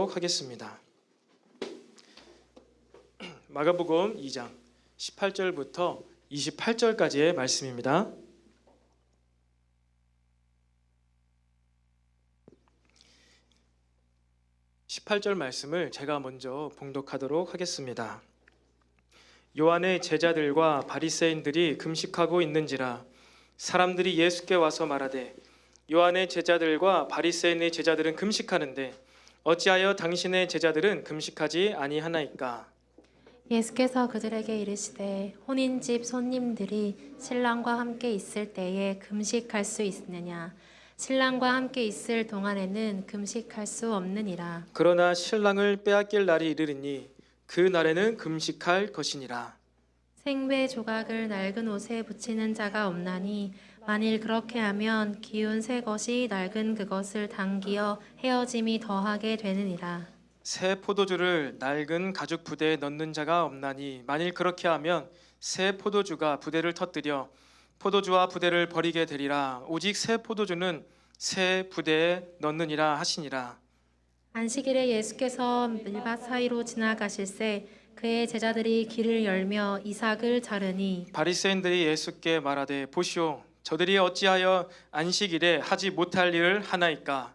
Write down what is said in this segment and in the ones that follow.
봉독하도록 하겠습니다. 마가복음 2장 18절부터 28절까지의 말씀입니다. (18절) 말씀을 제가 먼저 봉독하도록 하겠습니다. 요한의 제자들과 바리새인들이 금식하고 있는지라 사람들이 예수께 와서 말하되 요한의 제자들과 바리새인의 제자들은 금식하는데 어찌하여 당신의 제자들은 금식하지 아니하나이까? 예수께서 그들에게 이르시되 혼인집 손님들이 신랑과 함께 있을 때에 금식할 수 있느냐? 신랑과 함께 있을 동안에는 금식할 수 없느니라. 그러나 신랑을 빼앗길 날이 이르리니 그 날에는 금식할 것이니라. 생배 조각을 낡은 옷에 붙이는 자가 없나니 만일 그렇게 하면 기운 새 것이 낡은 그것을 당기어 헤어짐이 더하게 되느니라. 새 포도주를 낡은 가죽 부대에 넣는 자가 없나니 만일 그렇게 하면 새 포도주가 부대를 터뜨려 포도주와 부대를 버리게 되리라. 오직 새 포도주는 새 부대에 넣느니라 하시니라. 안식일에 예수께서 밀밭 사이로 지나가실새 그의 제자들이 길을 열며 이삭을 자르니 바리새인들이 예수께 말하되 보시오 저들이 어찌하여 안식일에 하지 못할 일을 하나이까?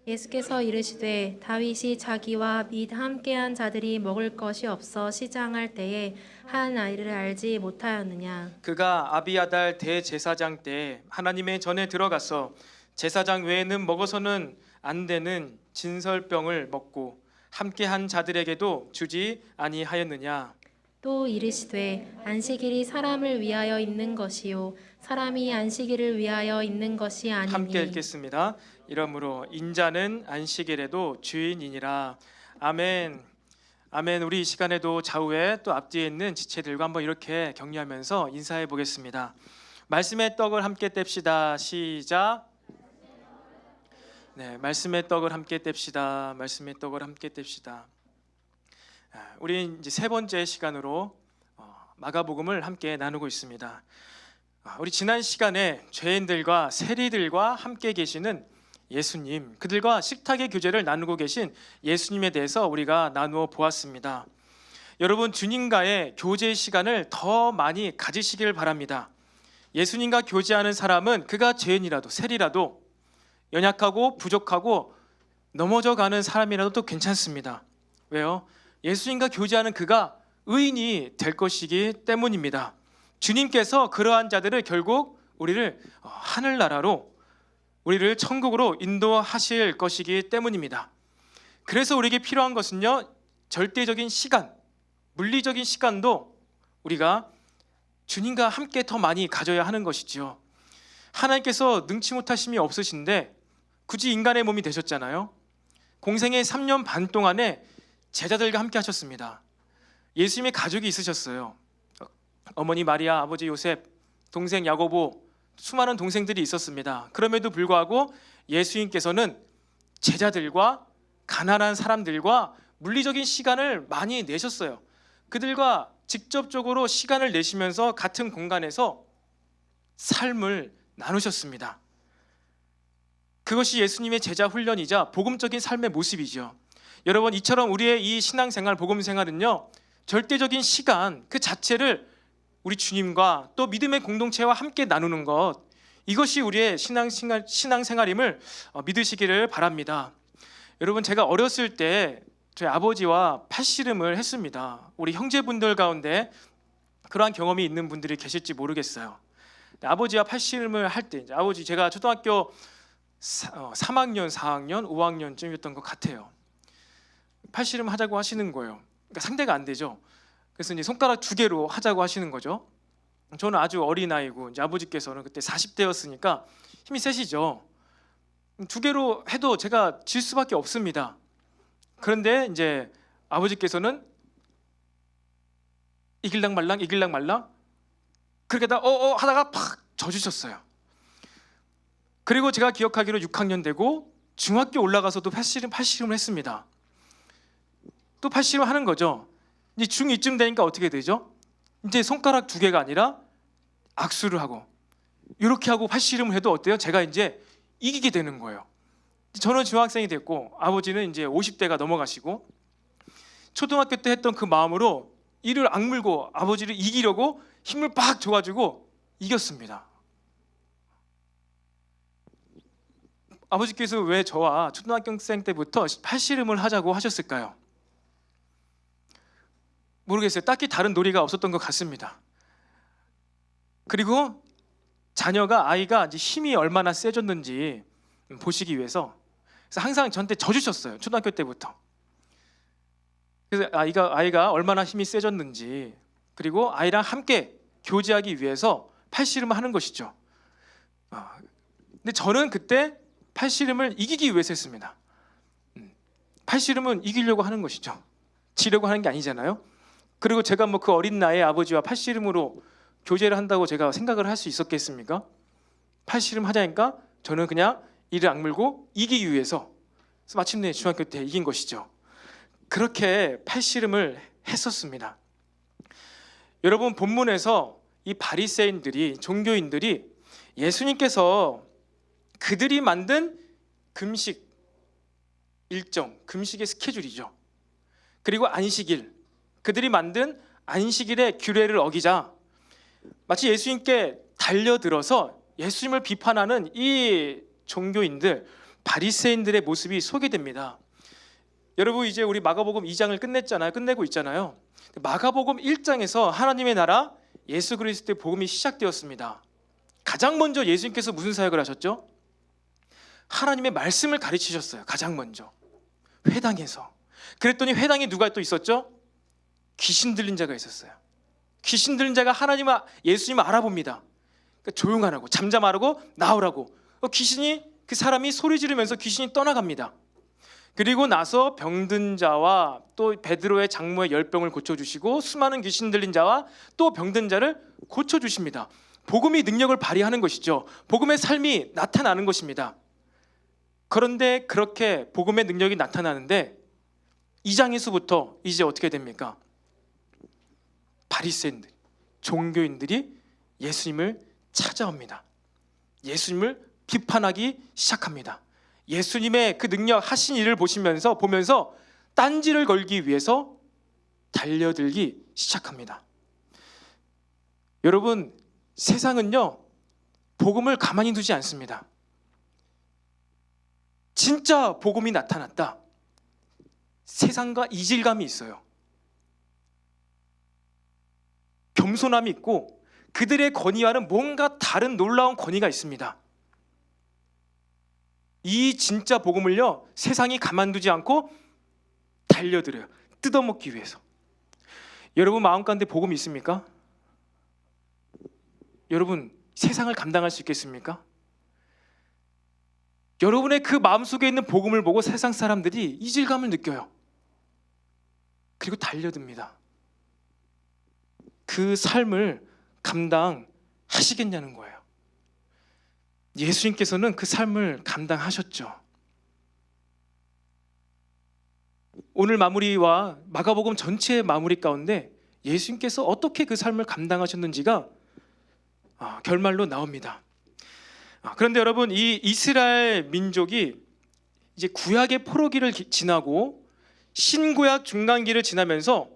예수께서 이르시되 다윗이 자기와 및 함께한 자들이 먹을 것이 없어 시장할 때에 한 아이를 알지 못하였느냐? 그가 아비아달 대제사장 때 하나님의 전에 들어가서 제사장 외에는 먹어서는 안 되는 진설병을 먹고 함께한 자들에게도 주지 아니하였느냐? 또 이르시되 안식일이 사람을 위하여 있는 것이요 사람이 안식일을 위하여 있는 것이 아니니. 함께 읽겠습니다. 이러므로 인자는 안식일에도 주인이니라. 아멘. 아멘. 우리 이 시간에도 좌우에 또 앞뒤에 있는 지체들과 한번 이렇게 격려하면서 인사해 보겠습니다. 말씀의 떡을 함께 뗍시다. 시작. 네, 말씀의 떡을 함께 뗍시다. 말씀의 떡을 함께 뗍시다. 우리 이제 세 번째 시간으로 마가복음을 함께 나누고 있습니다. 우리 지난 시간에 죄인들과 세리들과 함께 계시는 예수님, 그들과 식탁의 교제를 나누고 계신 예수님에 대해서 우리가 나누어 보았습니다. 여러분, 주님과의 교제 시간을 더 많이 가지시길 바랍니다. 예수님과 교제하는 사람은 그가 죄인이라도 세리라도 연약하고 부족하고 넘어져가는 사람이라도 또 괜찮습니다. 왜요? 예수님과 교제하는 그가 의인이 될 것이기 때문입니다. 주님께서 그러한 자들을 결국 우리를 하늘나라로, 우리를 천국으로 인도하실 것이기 때문입니다. 그래서 우리에게 필요한 것은요, 절대적인 시간, 물리적인 시간도 우리가 주님과 함께 더 많이 가져야 하는 것이지요. 하나님께서 능치 못하심이 없으신데 굳이 인간의 몸이 되셨잖아요. 공생의 3년 반 동안에 제자들과 함께 하셨습니다. 예수님의 가족이 있으셨어요. 어머니 마리아, 아버지 요셉, 동생 야고보, 수많은 동생들이 있었습니다. 그럼에도 불구하고 예수님께서는 제자들과 가난한 사람들과 물리적인 시간을 많이 내셨어요. 그들과 직접적으로 시간을 내시면서 같은 공간에서 삶을 나누셨습니다. 그것이 예수님의 제자 훈련이자 복음적인 삶의 모습이죠. 여러분, 이처럼 우리의 이 신앙생활, 복음생활은요, 절대적인 시간 그 자체를 우리 주님과 또 믿음의 공동체와 함께 나누는 것, 이것이 우리의 신앙생활임을 믿으시기를 바랍니다. 여러분, 제가 어렸을 때 저희 아버지와 팔씨름을 했습니다. 우리 형제분들 가운데 그러한 경험이 있는 분들이 계실지 모르겠어요. 아버지와 팔씨름을 할 때 아버지, 제가 초등학교 3학년, 4학년, 5학년쯤이었던 것 같아요. 팔씨름 하자고 하시는 거예요. 그러니까 상대가 안 되죠. 그래서 이제 손가락 2개로 하자고 하시는 거죠. 저는 아주 어린 아이고 이제 아버지께서는 그때 40대였으니까 힘이 세시죠. 2개로 해도 제가 질 수밖에 없습니다. 그런데 이제 아버지께서는 이길랑 말랑 그렇게 하다가 팍 져주셨어요. 그리고 제가 기억하기로 6학년 되고 중학교 올라가서도 팔씨름을 했습니다. 또 팔씨름 하는 거죠. 이제 중2쯤 되니까 어떻게 되죠? 이제 손가락 2개가 아니라 악수를 하고 이렇게 하고 팔씨름을 해도 어때요? 제가 이제 이기게 되는 거예요. 저는 중학생이 됐고 아버지는 이제 50대가 넘어가시고 초등학교 때 했던 그 마음으로 이를 악물고 아버지를 이기려고 힘을 빡 줘가지고 이겼습니다. 아버지께서 왜 저와 초등학생 때부터 팔씨름을 하자고 하셨을까요? 모르겠어요. 딱히 다른 놀이가 없었던 것 같습니다. 그리고 아이가 이제 힘이 얼마나 세졌는지 보시기 위해서 그래서 항상 저한테 져주셨어요. 초등학교 때부터. 그래서 아이가 얼마나 힘이 세졌는지 그리고 아이랑 함께 교제하기 위해서 팔씨름을 하는 것이죠. 근데 저는 그때 팔씨름을 이기기 위해서 했습니다. 팔씨름은 이기려고 하는 것이죠. 지려고 하는 게 아니잖아요. 그리고 제가 뭐 그 어린 나이에 아버지와 팔씨름으로 교제를 한다고 제가 생각을 할 수 있었겠습니까? 팔씨름 하자니까 저는 그냥 이를 악물고 이기기 위해서 그래서 마침내 중학교 때 이긴 것이죠. 그렇게 팔씨름을 했었습니다. 여러분, 본문에서 이 바리새인들이, 종교인들이 예수님께서 그들이 만든 금식 일정, 금식의 스케줄이죠. 그리고 안식일, 그들이 만든 안식일의 규례를 어기자 마치 예수님께 달려들어서 예수님을 비판하는 이 종교인들, 바리새인들의 모습이 소개됩니다. 여러분, 이제 우리 마가복음 2장을 끝내고 있잖아요. 마가복음 1장에서 하나님의 나라 예수 그리스도의 복음이 시작되었습니다. 가장 먼저 예수님께서 무슨 사역을 하셨죠? 하나님의 말씀을 가르치셨어요. 가장 먼저 회당에서. 그랬더니 회당에 누가 또 있었죠? 귀신 들린 자가 있었어요. 귀신 들린 자가 예수님을 알아봅니다. 그러니까 조용하라고, 잠잠하라고, 나오라고. 귀신이, 그 사람이 소리 지르면서 귀신이 떠나갑니다. 그리고 나서 병든 자와 또 베드로의 장모의 열병을 고쳐주시고 수많은 귀신 들린 자와 또 병든 자를 고쳐주십니다. 복음이 능력을 발휘하는 것이죠. 복음의 삶이 나타나는 것입니다. 그런데 그렇게 복음의 능력이 나타나는데 2장에서부터 이제 어떻게 됩니까? 바리새인들, 종교인들이 예수님을 찾아옵니다. 예수님을 비판하기 시작합니다. 예수님의 그 능력 하신 일을 보면서 딴지를 걸기 위해서 달려들기 시작합니다. 여러분, 세상은요 복음을 가만히 두지 않습니다. 진짜 복음이 나타났다. 세상과 이질감이 있어요. 겸손함이 있고 그들의 권위와는 뭔가 다른 놀라운 권위가 있습니다. 이 진짜 복음을요 세상이 가만두지 않고 달려들어요. 뜯어먹기 위해서. 여러분 마음 가운데 복음이 있습니까? 여러분 세상을 감당할 수 있겠습니까? 여러분의 그 마음속에 있는 복음을 보고 세상 사람들이 이질감을 느껴요. 그리고 달려듭니다. 그 삶을 감당하시겠냐는 거예요. 예수님께서는 그 삶을 감당하셨죠. 오늘 마무리와 마가복음 전체의 마무리 가운데 예수님께서 어떻게 그 삶을 감당하셨는지가 결말로 나옵니다. 그런데 여러분, 이 이스라엘 민족이 이제 구약의 포로기를 지나고 신구약 중간기를 지나면서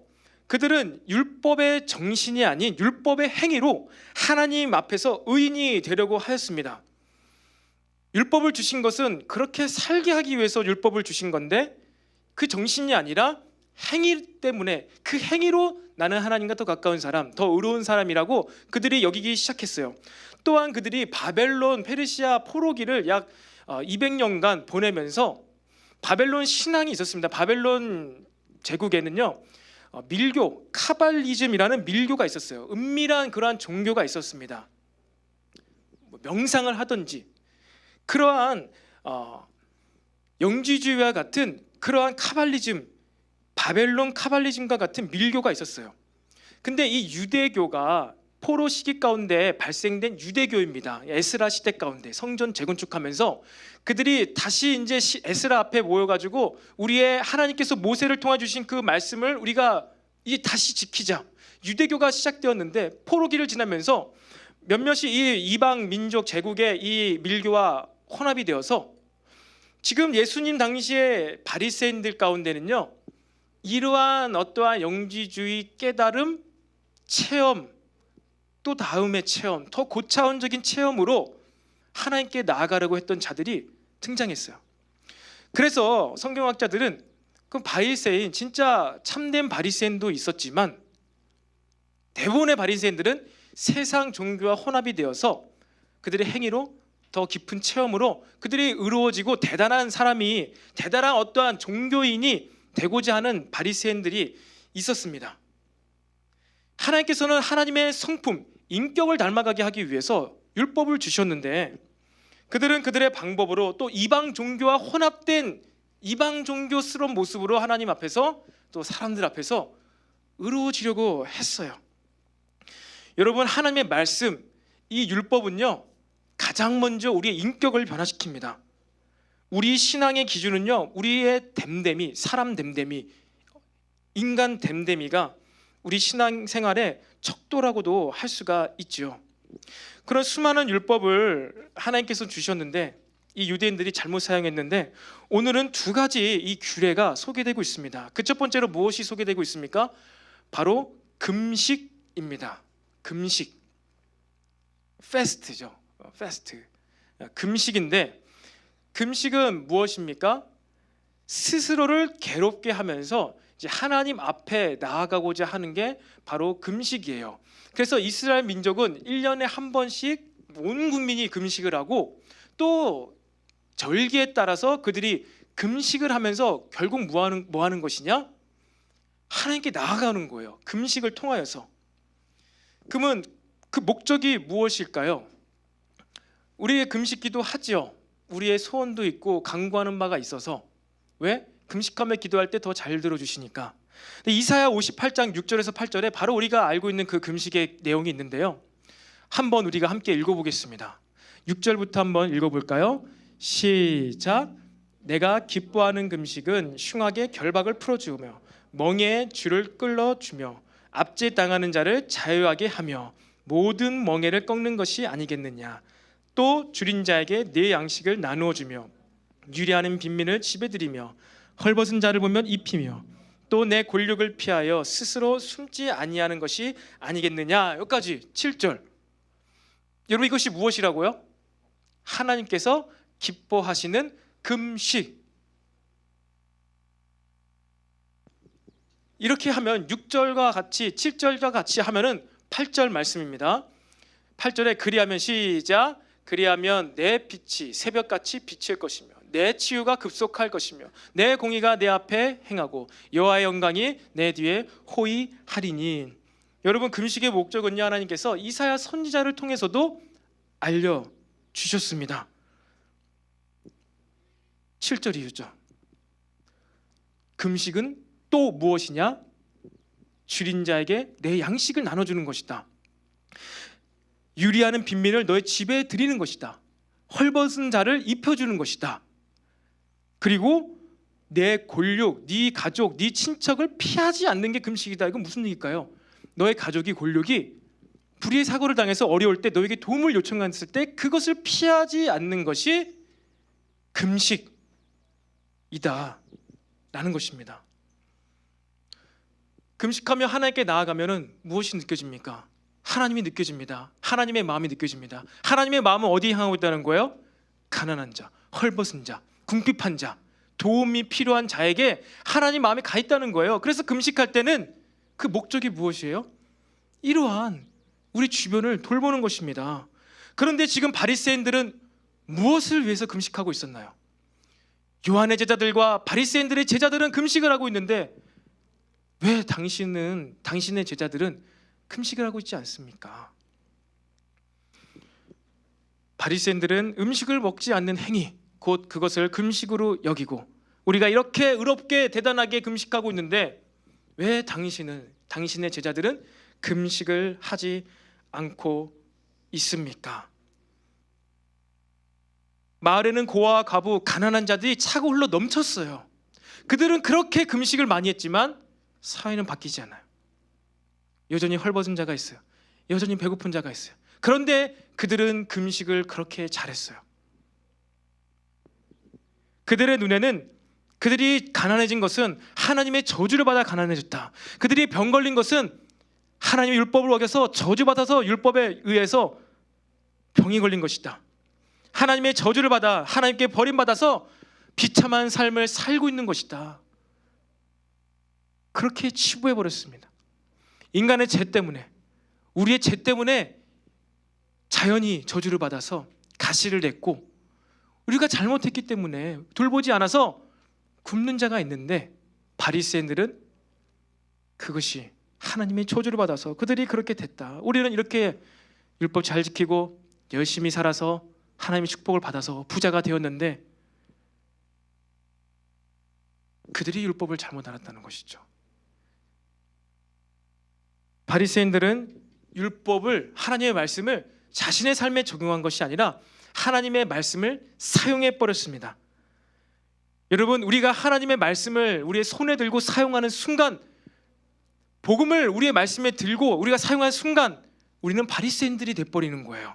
그들은 율법의 정신이 아닌 율법의 행위로 하나님 앞에서 의인이 되려고 하였습니다. 율법을 주신 것은 그렇게 살게 하기 위해서 율법을 주신 건데 그 정신이 아니라 행위 때문에 그 행위로 나는 하나님과 더 가까운 사람, 더 의로운 사람이라고 그들이 여기기 시작했어요. 또한 그들이 바벨론, 페르시아 포로기를 약 200년간 보내면서 바벨론 신앙이 있었습니다. 바벨론 제국에는요 밀교, 카발리즘이라는 밀교가 있었어요. 은밀한 그러한 종교가 있었습니다. 명상을 하든지 그러한 영지주의와 같은 그러한 카발리즘, 바벨론 카발리즘과 같은 밀교가 있었어요. 근데 이 유대교가 포로 시기 가운데 발생된 유대교입니다. 에스라 시대 가운데 성전 재건축하면서 그들이 다시 이제 에스라 앞에 모여가지고 우리의 하나님께서 모세를 통해 주신 그 말씀을 우리가 이제 다시 지키자. 유대교가 시작되었는데 포로기를 지나면서 몇몇이 이 이방 민족 제국의 이 밀교와 혼합이 되어서 지금 예수님 당시에 바리새인들 가운데는요, 이러한 어떠한 영지주의 깨달음, 체험, 또 다음의 체험, 더 고차원적인 체험으로 하나님께 나아가려고 했던 자들이 등장했어요. 그래서 성경학자들은 그 바리새인, 진짜 참된 바리새인도 있었지만 대부분의 바리새인들은 세상 종교와 혼합이 되어서 그들의 행위로 더 깊은 체험으로 그들이 의로워지고 대단한 사람이, 대단한 어떠한 종교인이 되고자 하는 바리새인들이 있었습니다. 하나님께서는 하나님의 성품, 인격을 닮아가게 하기 위해서 율법을 주셨는데 그들은 그들의 방법으로 또 이방 종교와 혼합된 이방 종교스러운 모습으로 하나님 앞에서 또 사람들 앞에서 의로워지려고 했어요. 여러분, 하나님의 말씀, 이 율법은요, 가장 먼저 우리의 인격을 변화시킵니다. 우리 신앙의 기준은요, 우리의 됨됨이, 사람 됨됨이, 인간 됨됨이가 우리 신앙생활의 척도라고도 할 수가 있죠. 그런 수많은 율법을 하나님께서 주셨는데 이 유대인들이 잘못 사용했는데 오늘은 두 가지 이 규례가 소개되고 있습니다. 그 첫 번째로 무엇이 소개되고 있습니까? 바로 금식입니다. 금식, 페스트죠. 페스트, 금식인데 금식은 무엇입니까? 스스로를 괴롭게 하면서 이제 하나님 앞에 나아가고자 하는 게 바로 금식이에요. 그래서 이스라엘 민족은 1년에 한 번씩 온 국민이 금식을 하고 또 절기에 따라서 그들이 금식을 하면서 결국 뭐 하는 것이냐? 하나님께 나아가는 거예요. 금식을 통하여서. 그러면 그 목적이 무엇일까요? 우리의 금식기도 하죠. 우리의 소원도 있고 간구하는 바가 있어서. 왜? 금식하며 기도할 때 더 잘 들어주시니까. 이사야 58장 6절에서 8절에 바로 우리가 알고 있는 그 금식의 내용이 있는데요, 한번 우리가 함께 읽어보겠습니다. 6절부터 한번 읽어볼까요? 시작. 내가 기뻐하는 금식은 흉악의 결박을 풀어주며 멍에의 줄을 끌어주며 압제당하는 자를 자유하게 하며 모든 멍에를 꺾는 것이 아니겠느냐. 또 줄인 자에게 네 양식을 나누어 주며 유리하는 빈민을 집에 들이며 헐벗은 자를 보면 입히며 또 내 권력을 피하여 스스로 숨지 아니하는 것이 아니겠느냐. 여기까지 7절. 여러분, 이것이 무엇이라고요? 하나님께서 기뻐하시는 금식. 이렇게 하면 6절과 같이 7절과 같이 하면은 8절 말씀입니다. 8절에 그리하면 시작. 그리하면 내 빛이 새벽같이 비칠 것이며 내 치유가 급속할 것이며 내 공의가 내 앞에 행하고 여호와의 영광이 내 뒤에 호위하리니. 여러분, 금식의 목적은요, 하나님께서 이사야 선지자를 통해서도 알려주셨습니다. 7절 이유죠. 금식은 또 무엇이냐? 줄인 자에게 내 양식을 나눠주는 것이다. 유리하는 빈민을 너의 집에 들이는 것이다. 헐벗은 자를 입혀주는 것이다. 그리고 내 골육, 네 가족, 네 친척을 피하지 않는 게 금식이다. 이건 무슨 얘기일까요? 너의 가족이, 골육이 불의의 사고를 당해서 어려울 때 너에게 도움을 요청했을 때 그것을 피하지 않는 것이 금식이다 라는 것입니다. 금식하며 하나님께 나아가면 무엇이 느껴집니까? 하나님이 느껴집니다. 하나님의 마음이 느껴집니다. 하나님의 마음은 어디에 향하고 있다는 거예요? 가난한 자, 헐벗은 자, 궁핍한 자, 도움이 필요한 자에게 하나님 마음이 가 있다는 거예요. 그래서 금식할 때는 그 목적이 무엇이에요? 이러한 우리 주변을 돌보는 것입니다. 그런데 지금 바리새인들은 무엇을 위해서 금식하고 있었나요? 요한의 제자들과 바리새인들의 제자들은 금식을 하고 있는데 왜 당신의 제자들은 금식을 하고 있지 않습니까? 바리새인들은 음식을 먹지 않는 행위, 곧 그것을 금식으로 여기고 우리가 이렇게 의롭게 대단하게 금식하고 있는데 왜 당신의 제자들은 금식을 하지 않고 있습니까? 마을에는 고아와 과부, 가난한 자들이 차고 흘러 넘쳤어요. 그들은 그렇게 금식을 많이 했지만 사회는 바뀌지 않아요. 여전히 헐벗은 자가 있어요. 여전히 배고픈 자가 있어요. 그런데 그들은 금식을 그렇게 잘했어요. 그들의 눈에는 그들이 가난해진 것은 하나님의 저주를 받아 가난해졌다. 그들이 병 걸린 것은 하나님의 율법을 어겨서 저주받아서 율법에 의해서 병이 걸린 것이다. 하나님의 저주를 받아 하나님께 버림받아서 비참한 삶을 살고 있는 것이다. 그렇게 치부해버렸습니다. 인간의 죄 때문에, 우리의 죄 때문에 자연이 저주를 받아서 가시를 냈고, 우리가 잘못했기 때문에 돌보지 않아서 굶는 자가 있는데, 바리새인들은 그것이 하나님의 저주를 받아서 그들이 그렇게 됐다. 우리는 이렇게 율법 잘 지키고 열심히 살아서 하나님의 축복을 받아서 부자가 되었는데, 그들이 율법을 잘못 알았다는 것이죠. 바리새인들은 율법을, 하나님의 말씀을 자신의 삶에 적용한 것이 아니라 하나님의 말씀을 사용해 버렸습니다. 여러분, 우리가 하나님의 말씀을 우리의 손에 들고 사용하는 순간, 복음을 우리의 말씀에 들고 우리가 사용하는 순간, 우리는 바리새인들이 돼버리는 거예요.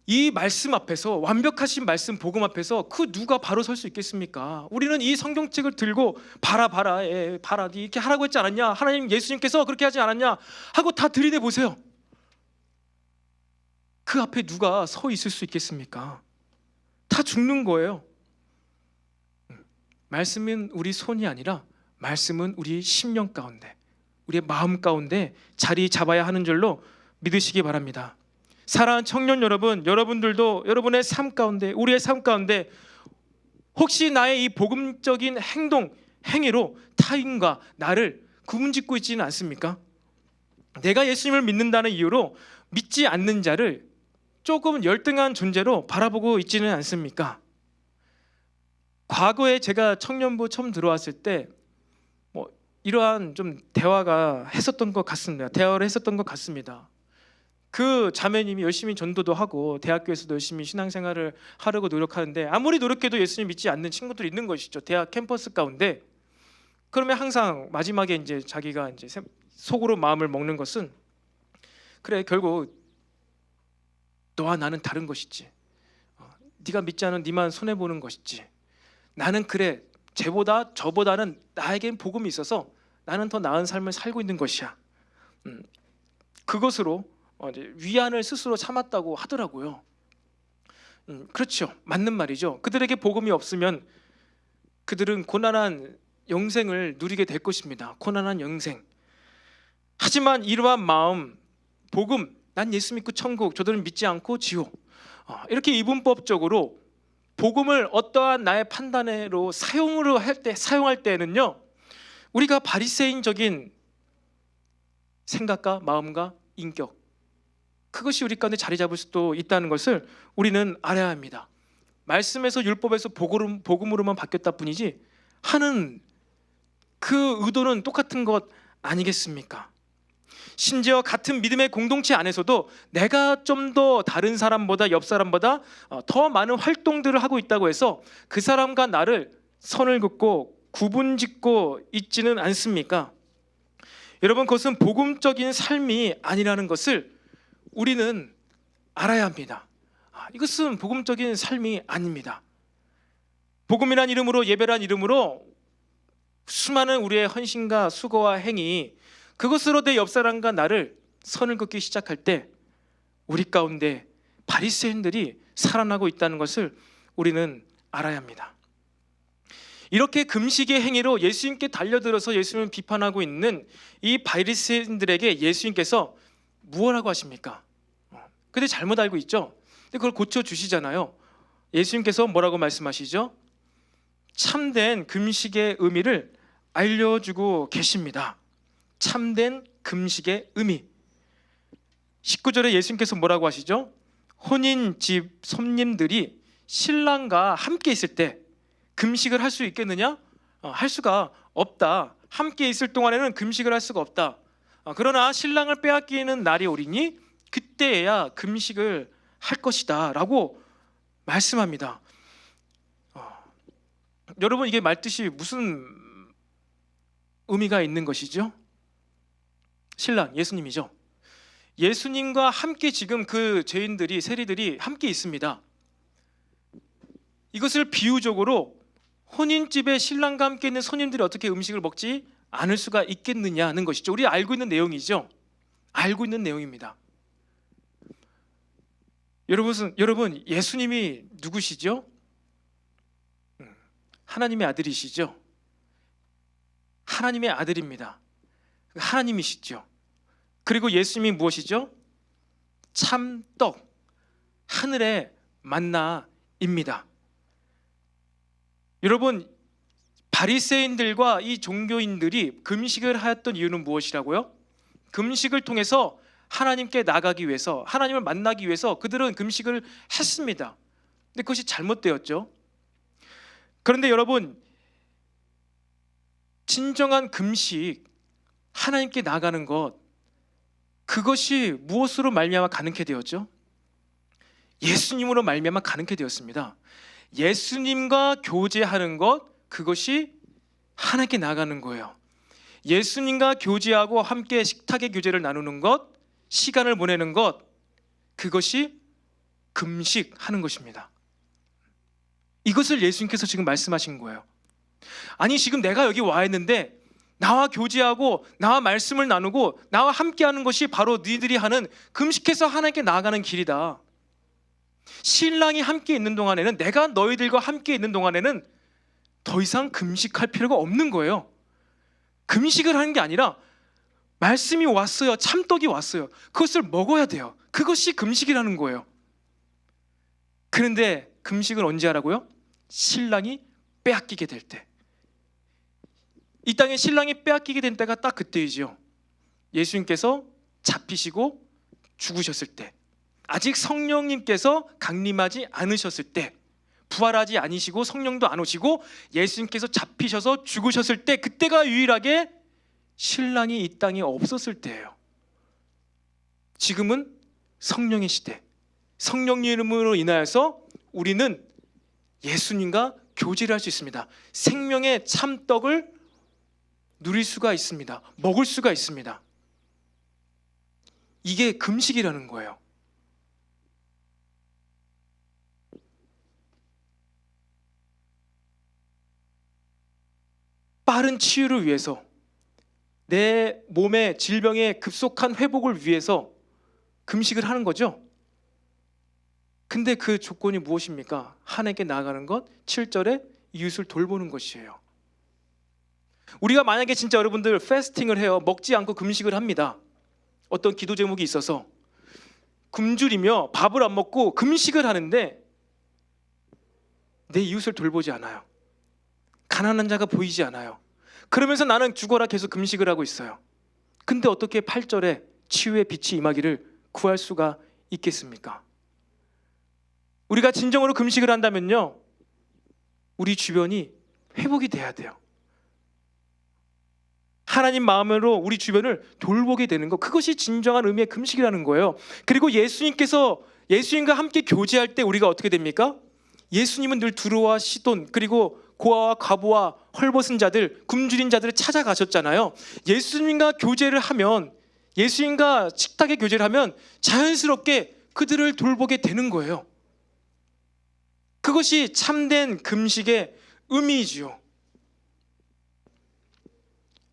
이 말씀 앞에서, 완벽하신 말씀 복음 앞에서 그 누가 바로 설 수 있겠습니까? 우리는 이 성경책을 들고 봐라 이렇게 하라고 했지 않았냐, 하나님 예수님께서 그렇게 하지 않았냐 하고 다 들이대 보세요. 그 앞에 누가 서 있을 수 있겠습니까? 다 죽는 거예요. 말씀은 우리 손이 아니라 말씀은 우리 심령 가운데, 우리의 마음 가운데 자리 잡아야 하는 줄로 믿으시기 바랍니다. 사랑하는 청년 여러분, 여러분들도 여러분의 삶 가운데, 우리의 삶 가운데 혹시 나의 이 복음적인 행동, 행위로 타인과 나를 구분짓고 있지는 않습니까? 내가 예수님을 믿는다는 이유로 믿지 않는 자를 조금 열등한 존재로 바라보고 있지는 않습니까? 과거에 제가 청년부 처음 들어왔을 때 이러한 좀 대화를 했었던 것 같습니다. 그 자매님이 열심히 전도도 하고 대학교에서도 열심히 신앙생활을 하려고 노력하는데, 아무리 노력해도 예수님 믿지 않는 친구들이 있는 것이죠. 대학 캠퍼스 가운데. 그러면 항상 마지막에 이제 자기가 이제 속으로 마음을 먹는 것은, 그래, 결국 너와 나는 다른 것이지. 네가 믿지 않은 네만 손해 보는 것이지. 나는 그래, 저보다는 나에겐 복음이 있어서 나는 더 나은 삶을 살고 있는 것이야. 그것으로 위안을 스스로 참았다고 하더라고요. 그렇죠, 맞는 말이죠. 그들에게 복음이 없으면 그들은 고난한 영생을 누리게 될 것입니다. 고난한 영생. 하지만 이러한 마음, 복음, 난 예수 믿고 천국, 저들은 믿지 않고 지옥, 이렇게 이분법적으로 복음을 어떠한 나의 판단으로 사용할 때에는요, 우리가 바리새인적인 생각과 마음과 인격, 그것이 우리 가운데 자리 잡을 수도 있다는 것을 우리는 알아야 합니다. 말씀에서, 율법에서 복음으로만 바뀌었다 뿐이지 하는 그 의도는 똑같은 것 아니겠습니까? 심지어 같은 믿음의 공동체 안에서도 내가 좀 더 다른 사람보다, 옆 사람보다 더 많은 활동들을 하고 있다고 해서 그 사람과 나를 선을 긋고 구분짓고 있지는 않습니까? 여러분, 그것은 복음적인 삶이 아니라는 것을 우리는 알아야 합니다. 이것은 복음적인 삶이 아닙니다. 복음이란 이름으로, 예배란 이름으로 수많은 우리의 헌신과 수고와 행위, 그것으로 내 옆 사람과 나를 선을 긋기 시작할 때 우리 가운데 바리새인들이 살아나고 있다는 것을 우리는 알아야 합니다. 이렇게 금식의 행위로 예수님께 달려들어서 예수님을 비판하고 있는 이 바리새인들에게 예수님께서 무엇라고 하십니까? 근데 잘못 알고 있죠? 근데 그걸 고쳐주시잖아요. 예수님께서 뭐라고 말씀하시죠? 참된 금식의 의미를 알려주고 계십니다. 참된 금식의 의미. 19절에 예수님께서 뭐라고 하시죠? 혼인집 손님들이 신랑과 함께 있을 때 금식을 할 수 있겠느냐? 할 수가 없다. 함께 있을 동안에는 금식을 할 수가 없다. 그러나 신랑을 빼앗기는 날이 오리니 그때야 금식을 할 것이다 라고 말씀합니다. 여러분, 이게 말뜻이 무슨 의미가 있는 것이죠? 신랑 예수님이죠. 예수님과 함께 지금 그 죄인들이, 세리들이 함께 있습니다. 이것을 비유적으로 혼인집에 신랑과 함께 있는 손님들이 어떻게 음식을 먹지 않을 수가 있겠느냐는 것이죠. 우리 알고 있는 내용이죠. 알고 있는 내용입니다. 여러분 예수님이 누구시죠? 하나님의 아들이시죠. 하나님의 아들입니다. 하나님이시죠. 그리고 예수님이 무엇이죠? 참떡, 하늘의 만나입니다. 여러분, 바리새인들과 이 종교인들이 금식을 하였던 이유는 무엇이라고요? 금식을 통해서 하나님께 나가기 위해서, 하나님을 만나기 위해서 그들은 금식을 했습니다. 근데 그것이 잘못되었죠. 그런데 여러분, 진정한 금식, 하나님께 나가는 것, 그것이 무엇으로 말미암아 가능케 되었죠? 예수님으로 말미암아 가능케 되었습니다. 예수님과 교제하는 것, 그것이 하나님께 나가는 거예요. 예수님과 교제하고 함께 식탁의 교제를 나누는 것, 시간을 보내는 것, 그것이 금식하는 것입니다. 이것을 예수님께서 지금 말씀하신 거예요. 아니, 지금 내가 여기 와 있는데 나와 교제하고 나와 말씀을 나누고 나와 함께하는 것이 바로 너희들이 하는 금식해서 하나님께 나아가는 길이다. 신랑이 함께 있는 동안에는, 내가 너희들과 함께 있는 동안에는 더 이상 금식할 필요가 없는 거예요. 금식을 하는 게 아니라 말씀이 왔어요. 참떡이 왔어요. 그것을 먹어야 돼요. 그것이 금식이라는 거예요. 그런데 금식은 언제 하라고요? 신랑이 빼앗기게 될 때. 이 땅에 신랑이 빼앗기게 된 때가 딱 그때이지요. 예수님께서 잡히시고 죽으셨을 때, 아직 성령님께서 강림하지 않으셨을 때, 부활하지 아니시고 성령도 안 오시고 예수님께서 잡히셔서 죽으셨을 때, 그때가 유일하게 신랑이 이 땅에 없었을 때예요. 지금은 성령의 시대, 성령의 이름으로 인하여서 우리는 예수님과 교제를 할 수 있습니다. 생명의 참떡을 누릴 수가 있습니다. 먹을 수가 있습니다. 이게 금식이라는 거예요. 빠른 치유를 위해서, 내 몸의 질병의 급속한 회복을 위해서 금식을 하는 거죠. 근데 그 조건이 무엇입니까? 하나님께 나아가는 것, 7절에 이웃을 돌보는 것이에요. 우리가 만약에 진짜 여러분들 패스팅을 해요. 먹지 않고 금식을 합니다. 어떤 기도 제목이 있어서 굶주리며 밥을 안 먹고 금식을 하는데 내 이웃을 돌보지 않아요. 가난한 자가 보이지 않아요. 그러면서 나는 죽어라 계속 금식을 하고 있어요. 근데 어떻게 8절에 치유의 빛이 임하기를 구할 수가 있겠습니까? 우리가 진정으로 금식을 한다면요, 우리 주변이 회복이 돼야 돼요. 하나님 마음으로 우리 주변을 돌보게 되는 것, 그것이 진정한 의미의 금식이라는 거예요. 그리고 예수님과 함께 교제할 때 우리가 어떻게 됩니까? 예수님은 늘 두루와 시돈, 그리고 고아와 과부와 헐벗은 자들, 굶주린 자들을 찾아가셨잖아요. 예수님과 교제를 하면, 예수님과 식탁의 교제를 하면 자연스럽게 그들을 돌보게 되는 거예요. 그것이 참된 금식의 의미이지요.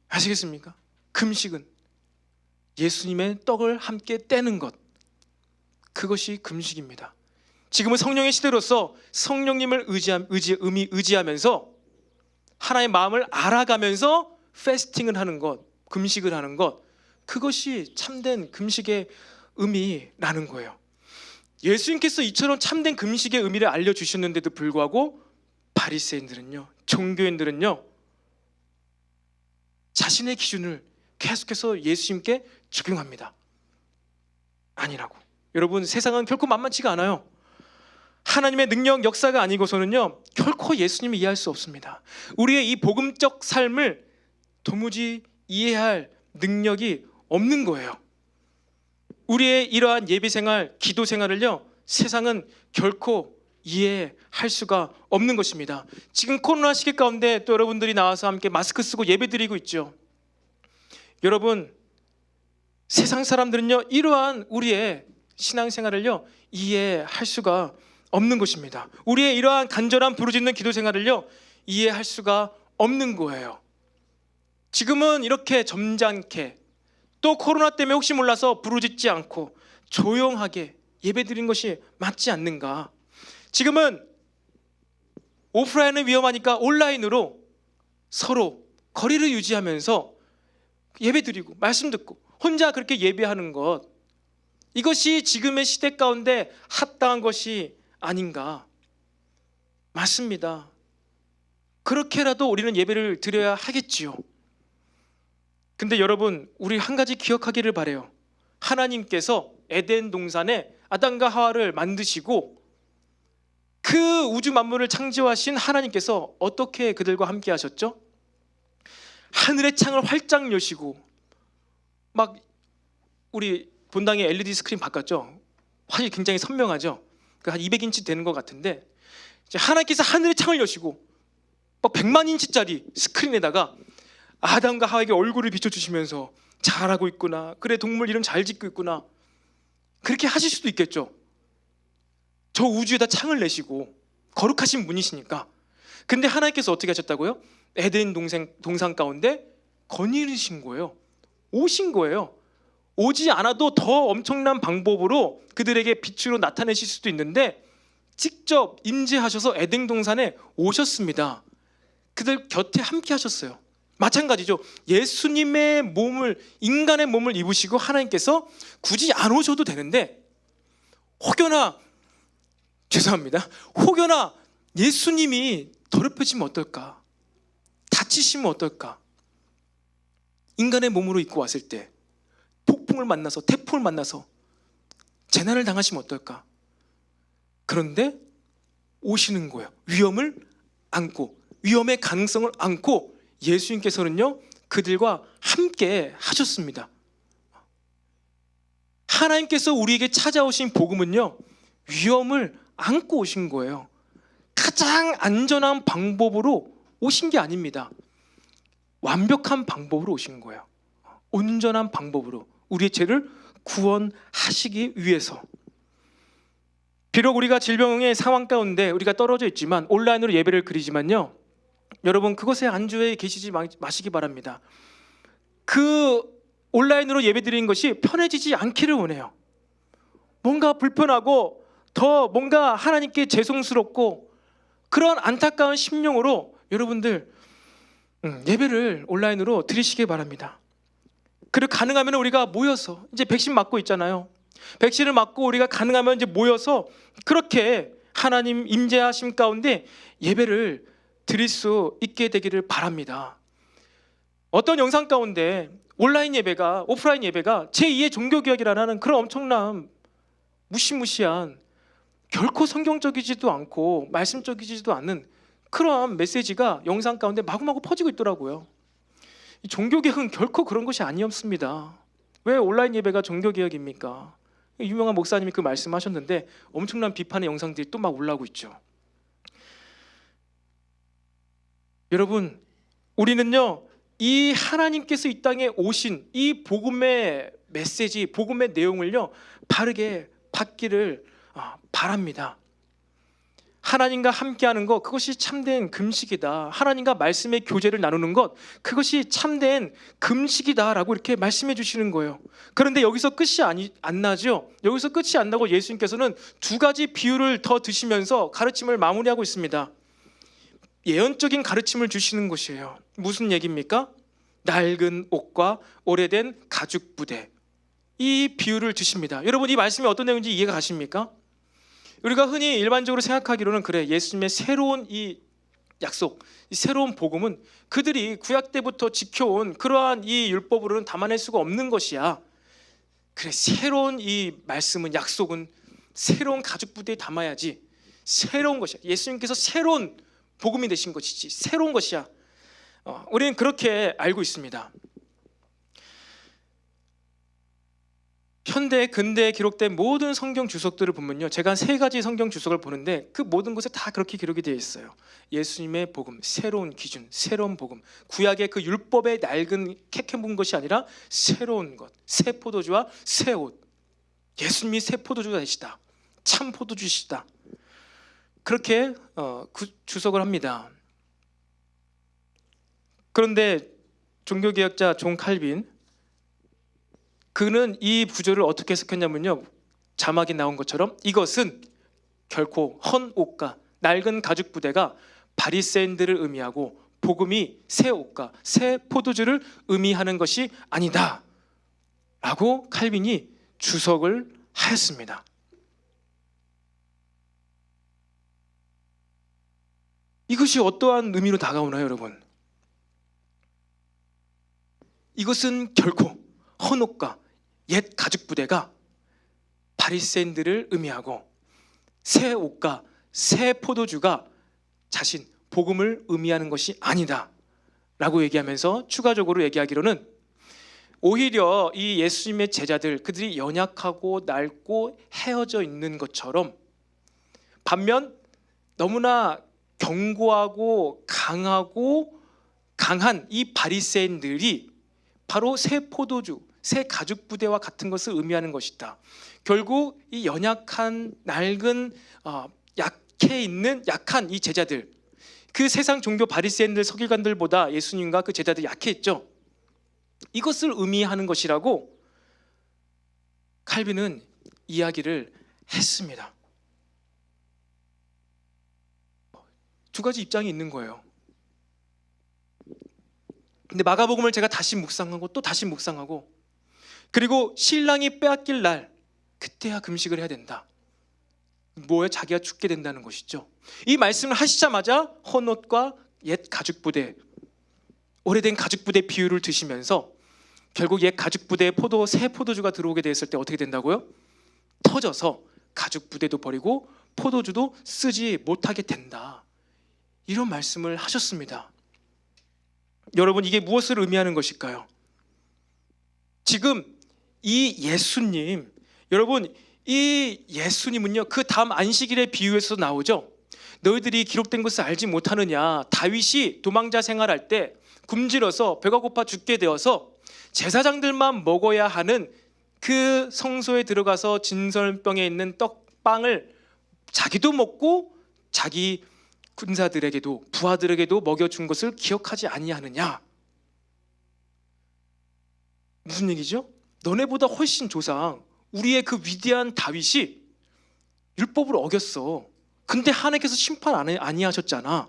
아시겠습니까? 금식은 예수님의 떡을 함께 떼는 것, 그것이 금식입니다. 지금은 성령의 시대로서 성령님을 의지하면서 하나의 마음을 알아가면서 패스팅을 하는 것, 금식을 하는 것, 그것이 참된 금식의 의미라는 거예요. 예수님께서 이처럼 참된 금식의 의미를 알려주셨는데도 불구하고 바리새인들은요, 종교인들은요, 자신의 기준을 계속해서 예수님께 적용합니다. 아니라고. 여러분, 세상은 결코 만만치가 않아요. 하나님의 능력, 역사가 아니고서는요, 결코 예수님을 이해할 수 없습니다. 우리의 이 복음적 삶을 도무지 이해할 능력이 없는 거예요. 우리의 이러한 예배생활, 기도생활을요, 세상은 결코 이해할 수가 없는 것입니다. 지금 코로나 시기 가운데 또 여러분들이 나와서 함께 마스크 쓰고 예배드리고 있죠. 여러분, 세상 사람들은요, 이러한 우리의 신앙생활을요, 이해할 수가 없는 것입니다. 우리의 이러한 간절한 부르짖는 기도 생활을요 이해할 수가 없는 거예요. 지금은 이렇게 점잖게 또 코로나 때문에 혹시 몰라서 부르짖지 않고 조용하게 예배드린 것이 맞지 않는가? 지금은 오프라인은 위험하니까 온라인으로 서로 거리를 유지하면서 예배드리고 말씀 듣고 혼자 그렇게 예배하는 것, 이것이 지금의 시대 가운데 합당한 것이 아닌가? 맞습니다. 그렇게라도 우리는 예배를 드려야 하겠지요. 근데 여러분, 우리 한 가지 기억하기를 바라요. 하나님께서 에덴 동산에 아담과 하와를 만드시고 그 우주 만물을 창조하신 하나님께서 어떻게 그들과 함께 하셨죠? 하늘의 창을 활짝 여시고, 막 우리 본당에 LED 스크린 바꿨죠? 화질이 굉장히 선명하죠? 한 200인치 되는 것 같은데, 이제 하나님께서 하늘의 창을 여시고 막 100만 인치짜리 스크린에다가 아담과 하와에게 얼굴을 비춰주시면서 잘하고 있구나, 그래 동물 이름 잘 짓고 있구나, 그렇게 하실 수도 있겠죠. 저 우주에다 창을 내시고 거룩하신 분이시니까. 근데 하나님께서 어떻게 하셨다고요? 에덴 동산 가운데 거니르신 거예요. 오신 거예요. 오지 않아도 더 엄청난 방법으로 그들에게 빛으로 나타내실 수도 있는데 직접 임재하셔서 에덴 동산에 오셨습니다. 그들 곁에 함께 하셨어요. 마찬가지죠. 예수님의 몸을, 인간의 몸을 입으시고 하나님께서 굳이 안 오셔도 되는데 혹여나 예수님이 더럽혀지면 어떨까? 다치시면 어떨까? 인간의 몸으로 입고 왔을 때 폭풍을 만나서, 태풍을 만나서 재난을 당하시면 어떨까? 그런데 오시는 거예요. 위험을 안고, 위험의 가능성을 안고 예수님께서는요 그들과 함께 하셨습니다. 하나님께서 우리에게 찾아오신 복음은요 위험을 안고 오신 거예요. 가장 안전한 방법으로 오신 게 아닙니다. 완벽한 방법으로 오신 거예요. 온전한 방법으로 우리의 죄를 구원하시기 위해서. 비록 우리가 질병의 상황 가운데 우리가 떨어져 있지만, 온라인으로 예배를 드리지만요, 여러분 그것에 안주해 계시지 마시기 바랍니다. 그 온라인으로 예배드리는 것이 편해지지 않기를 원해요. 뭔가 불편하고 더 뭔가 하나님께 죄송스럽고 그런 안타까운 심령으로 여러분들 예배를 온라인으로 드리시기 바랍니다. 그리고 가능하면 우리가 모여서, 이제 백신 맞고 있잖아요. 백신을 맞고 우리가 가능하면 이제 모여서 그렇게 하나님 임재하심 가운데 예배를 드릴 수 있게 되기를 바랍니다. 어떤 영상 가운데 온라인 예배가, 오프라인 예배가 제2의 종교개혁이라는 그런 엄청난 무시무시한, 결코 성경적이지도 않고 말씀적이지도 않은 그런 메시지가 영상 가운데 마구마구 퍼지고 있더라고요. 이 종교개혁은 결코 그런 것이 아니었습니다. 왜 온라인 예배가 종교개혁입니까? 유명한 목사님이 그 말씀하셨는데 엄청난 비판의 영상들이 또 막 올라오고 있죠. 여러분, 우리는요 이 하나님께서 이 땅에 오신 이 복음의 메시지, 복음의 내용을요 바르게 받기를 바랍니다. 하나님과 함께하는 것, 그것이 참된 금식이다. 하나님과 말씀의 교제를 나누는 것, 그것이 참된 금식이다라고 이렇게 말씀해 주시는 거예요. 그런데 여기서 끝이 안 나죠. 여기서 끝이 안 나고 예수님께서는 두 가지 비유를 더 드시면서 가르침을 마무리하고 있습니다. 예언적인 가르침을 주시는 것이에요. 무슨 얘기입니까? 낡은 옷과 오래된 가죽 부대, 이 비유를 주십니다. 여러분, 이 말씀이 어떤 내용인지 이해가 가십니까? 우리가 흔히 일반적으로 생각하기로는, 그래, 예수님의 새로운 이 약속, 이 새로운 복음은 그들이 구약 때부터 지켜온 그러한 이 율법으로는 담아낼 수가 없는 것이야. 그래, 새로운 이 말씀은, 약속은 새로운 가죽 부대에 담아야지 새로운 것이야. 예수님께서 새로운 복음이 되신 것이지 새로운 것이야. 우리는 그렇게 알고 있습니다. 현대, 근대에 기록된 모든 성경 주석들을 보면요, 제가 세 가지 성경 주석을 보는데 그 모든 곳에 다 그렇게 기록이 되어 있어요. 예수님의 복음, 새로운 기준, 새로운 복음, 구약의 그 율법의 낡은 캐캐문 것이 아니라 새로운 것, 새 포도주와 새 옷. 예수님이 새 포도주가 되시다, 참 포도주시다. 그렇게 주석을 합니다. 그런데 종교개혁자 존 칼빈, 그는 이 구절을 어떻게 해석했냐면요, 자막이 나온 것처럼 이것은 결코 헌 옷과 낡은 가죽 부대가 바리새인들을 의미하고 복음이 새 옷과 새 포도주를 의미하는 것이 아니다 라고 칼빈이 주석을 하였습니다. 이것이 어떠한 의미로 다가오나요, 여러분? 이것은 결코 헌 옷과 옛 가죽 부대가 바리새인들을 의미하고 새 옷과 새 포도주가 자신 복음을 의미하는 것이 아니다 라고 얘기하면서 추가적으로 얘기하기로는 오히려 이 예수님의 제자들, 그들이 연약하고 낡고 헤어져 있는 것처럼 반면 너무나 견고하고 강한 이 바리새인들이 바로 새 포도주, 새 가죽 부대와 같은 것을 의미하는 것이다. 결국 이 연약한 낡은 약한 이 제자들, 그 세상 종교 바리새인들 서기관들보다 예수님과 그 제자들이 약했죠. 이것을 의미하는 것이라고 칼빈은 이야기를 했습니다. 두 가지 입장이 있는 거예요. 근데 마가복음을 제가 다시 묵상하고 또 다시 묵상하고, 그리고 신랑이 빼앗길 날, 그때야 금식을 해야 된다. 뭐에 자기가 죽게 된다는 것이죠. 이 말씀을 하시자마자 헌옷과 옛 가죽 부대, 오래된 가죽 부대 비유를 드시면서 결국 옛 가죽 부대에 새 포도주가 들어오게 되었을 때 어떻게 된다고요? 터져서 가죽 부대도 버리고 포도주도 쓰지 못하게 된다. 이런 말씀을 하셨습니다. 여러분, 이게 무엇을 의미하는 것일까요? 지금 이 예수님, 여러분, 이 예수님은요, 그 다음 안식일의 비유에서 나오죠. 너희들이 기록된 것을 알지 못하느냐. 다윗이 도망자 생활할 때 굶주려서 배가 고파 죽게 되어서 제사장들만 먹어야 하는 그 성소에 들어가서 진설병에 있는 떡빵을 자기도 먹고 자기 군사들에게도 부하들에게도 먹여준 것을 기억하지 아니하느냐. 무슨 얘기죠? 너네보다 훨씬 조상, 우리의 그 위대한 다윗이 율법을 어겼어. 근데 하나님께서 심판 아니하셨잖아.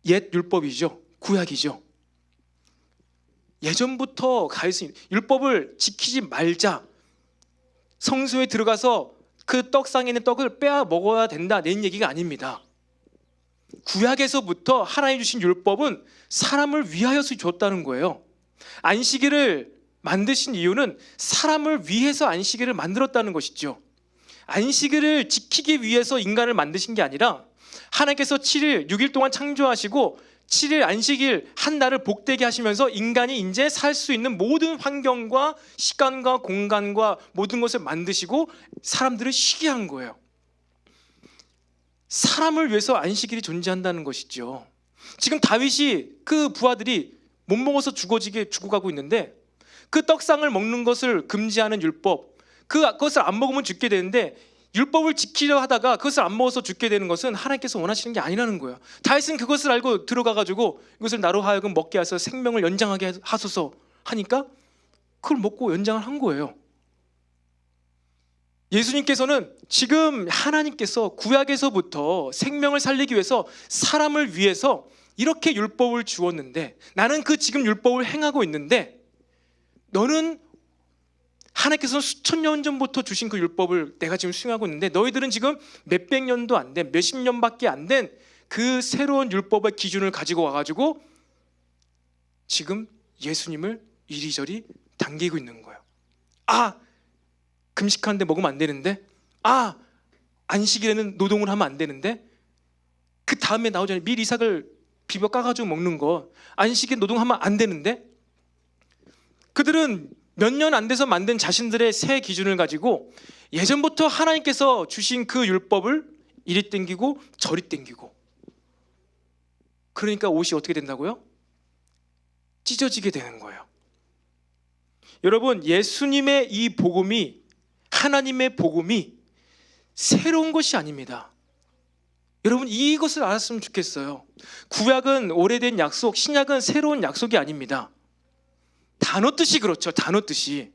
옛 율법이죠. 구약이죠. 예전부터 가있으니 율법을 지키지 말자, 성소에 들어가서 그 떡상에 있는 떡을 빼앗아 먹어야 된다, 낸 얘기가 아닙니다. 구약에서부터 하나님 주신 율법은 사람을 위하여서 줬다는 거예요. 안식일을 만드신 이유는 사람을 위해서 안식일을 만들었다는 것이죠. 안식일을 지키기 위해서 인간을 만드신 게 아니라 하나님께서 7일, 6일 동안 창조하시고 7일 안식일 한 날을 복되게 하시면서 인간이 이제 살 수 있는 모든 환경과 시간과 공간과 모든 것을 만드시고 사람들을 쉬게 한 거예요. 사람을 위해서 안식일이 존재한다는 것이죠. 지금 다윗이 그 부하들이 못 먹어서 죽어가고 있는데 그 떡상을 먹는 것을 금지하는 율법, 그것을 안 먹으면 죽게 되는데 율법을 지키려 하다가 그것을 안 먹어서 죽게 되는 것은 하나님께서 원하시는 게 아니라는 거예요. 다윗은 그것을 알고 들어가가지고 이것을 나로 하여금 먹게 하셔서 생명을 연장하게 하소서 하니까 그걸 먹고 연장을 한 거예요. 예수님께서는 지금 하나님께서 구약에서부터 생명을 살리기 위해서 사람을 위해서 이렇게 율법을 주었는데, 나는 그 지금 율법을 행하고 있는데 너는 하나님께서 수천 년 전부터 주신 그 율법을 내가 지금 수행하고 있는데 너희들은 지금 몇백 년도 안 된, 몇십 년밖에 안 된 그 새로운 율법의 기준을 가지고 와가지고 지금 예수님을 이리저리 당기고 있는 거예요. 아, 금식하는데 먹으면 안 되는데, 아, 안식일에는 노동을 하면 안 되는데, 그 다음에 나오잖아요. 밀 이삭을 비벼 까가지고 먹는 거, 안식일 노동하면 안 되는데, 그들은 몇 년 안 돼서 만든 자신들의 새 기준을 가지고 예전부터 하나님께서 주신 그 율법을 이리 땡기고 저리 땡기고, 그러니까 옷이 어떻게 된다고요? 찢어지게 되는 거예요. 여러분, 예수님의 이 복음이, 하나님의 복음이 새로운 것이 아닙니다. 여러분 이것을 알았으면 좋겠어요. 구약은 오래된 약속, 신약은 새로운 약속이 아닙니다. 단어 뜻이 그렇죠. 단어 뜻이.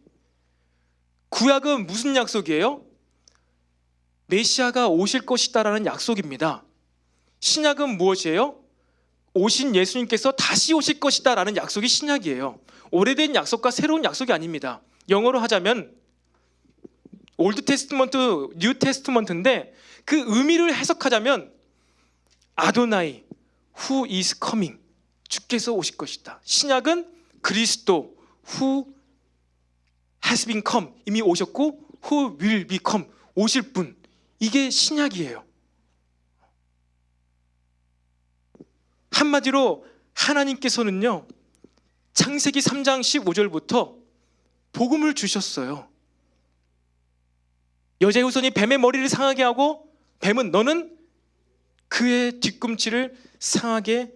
구약은 무슨 약속이에요? 메시아가 오실 것이다라는 약속입니다. 신약은 무엇이에요? 오신 예수님께서 다시 오실 것이다라는 약속이 신약이에요. 오래된 약속과 새로운 약속이 아닙니다. 영어로 하자면 올드 테스트먼트, 뉴 테스트먼트인데 그 의미를 해석하자면 아도나이 who is coming, 주께서 오실 것이다. 신약은 그리스도 who has been come, 이미 오셨고 who will become, 오실 분. 이게 신약이에요. 한마디로 하나님께서는요, 창세기 3장 15절부터 복음을 주셨어요. 여자의 후손이 뱀의 머리를 상하게 하고 뱀은 너는 그의 뒤꿈치를 상하게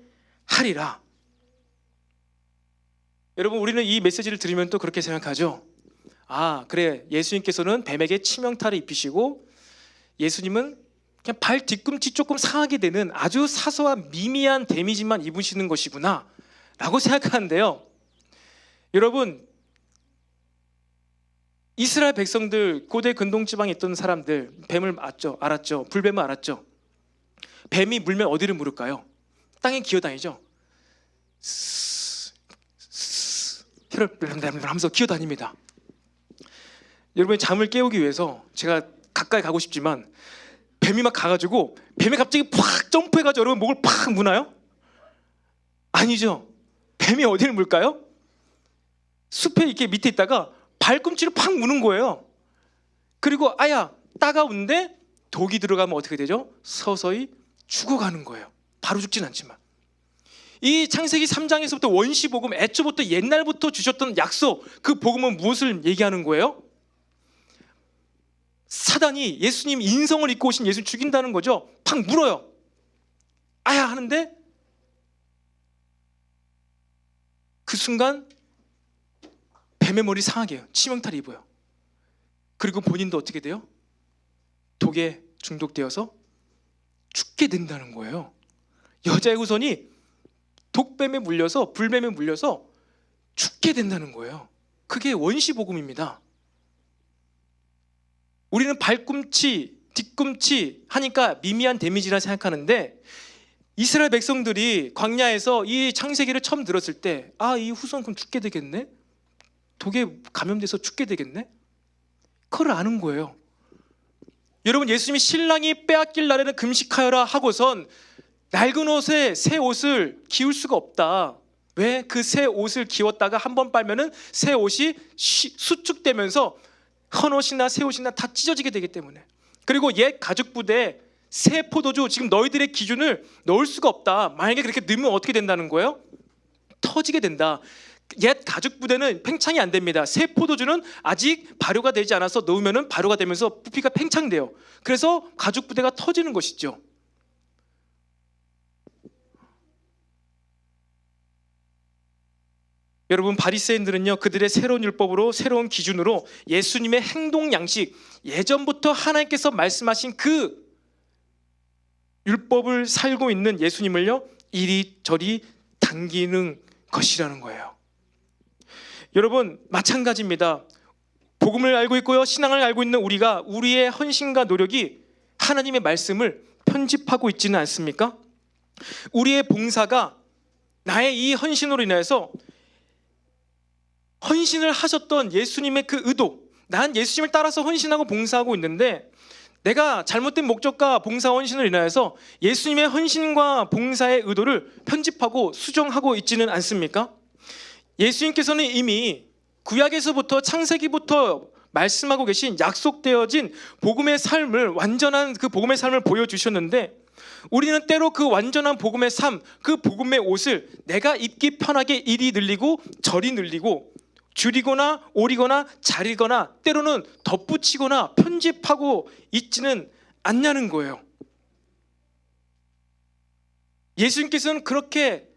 하리라. 여러분 우리는 이 메시지를 들으면 또 그렇게 생각하죠. 아 그래, 예수님께서는 뱀에게 치명타를 입히시고 예수님은 그냥 발 뒤꿈치 조금 상하게 되는 아주 사소한 미미한 데미지만 입으시는 것이구나 라고 생각하는데요. 여러분 이스라엘 백성들, 고대 근동지방에 있던 사람들 뱀을 알았죠. 불뱀을 알았죠. 뱀이 물면 어디를 물을까요? 땅에 기어다니죠. 혀를 하면서 기어다닙니다. 여러분의 잠을 깨우기 위해서 제가 가까이 가고 싶지만 뱀이 막 가가지고 뱀이 갑자기 팍 점프해가지고 여러분 목을 팍 무나요? 아니죠. 뱀이 어디를 물까요? 숲에 이렇게 밑에 있다가 발꿈치를 팍 무는 거예요. 그리고 아야 따가운데 독이 들어가면 어떻게 되죠? 서서히 죽어가는 거예요. 바로 죽진 않지만. 이 창세기 3장에서부터 원시복음, 애초부터 옛날부터 주셨던 약속, 그 복음은 무엇을 얘기하는 거예요? 사단이 예수님 인성을 입고 오신 예수님 죽인다는 거죠. 팍 물어요. 아야 하는데 그 순간 뱀의 머리 상하게 해요. 치명타를 입어요. 그리고 본인도 어떻게 돼요? 독에 중독되어서 죽게 된다는 거예요. 여자의 후손이 독뱀에 물려서, 불뱀에 물려서 죽게 된다는 거예요. 그게 원시복음입니다. 우리는 발꿈치, 뒤꿈치 하니까 미미한 데미지라 생각하는데 이스라엘 백성들이 광야에서 이 창세기를 처음 들었을 때 아, 이 후손 그럼 죽게 되겠네? 독에 감염돼서 죽게 되겠네? 그걸 아는 거예요. 여러분 예수님이 신랑이 빼앗길 날에는 금식하여라 하고선 낡은 옷에 새 옷을 기울 수가 없다. 왜? 그 새 옷을 기웠다가 한 번 빨면은 새 옷이 수축되면서 헌 옷이나 새 옷이나 다 찢어지게 되기 때문에. 그리고 옛 가죽 부대에 새 포도주, 지금 너희들의 기준을 넣을 수가 없다. 만약에 그렇게 넣으면 어떻게 된다는 거예요? 터지게 된다. 옛 가죽 부대는 팽창이 안 됩니다. 새 포도주는 아직 발효가 되지 않아서 넣으면 발효가 되면서 부피가 팽창돼요. 그래서 가죽 부대가 터지는 것이죠. 여러분 바리새인들은요, 그들의 새로운 율법으로, 새로운 기준으로 예수님의 행동 양식, 예전부터 하나님께서 말씀하신 그 율법을 살고 있는 예수님을요 이리저리 당기는 것이라는 거예요. 여러분 마찬가지입니다. 복음을 알고 있고요, 신앙을 알고 있는 우리가 우리의 헌신과 노력이 하나님의 말씀을 편집하고 있지는 않습니까? 우리의 봉사가 나의 이 헌신으로 인해서 헌신을 하셨던 예수님의 그 의도, 난 예수님을 따라서 헌신하고 봉사하고 있는데 내가 잘못된 목적과 봉사 헌신을 인하여서 예수님의 헌신과 봉사의 의도를 편집하고 수정하고 있지는 않습니까? 예수님께서는 이미 구약에서부터 창세기부터 말씀하고 계신 약속되어진 복음의 삶을, 완전한 그 복음의 삶을 보여주셨는데 우리는 때로 그 완전한 복음의 삶, 그 복음의 옷을 내가 입기 편하게 이리 늘리고 저리 늘리고 줄이거나 오리거나 자르거나 때로는 덧붙이거나 편집하고 있지는 않냐는 거예요. 예수님께서는 그렇게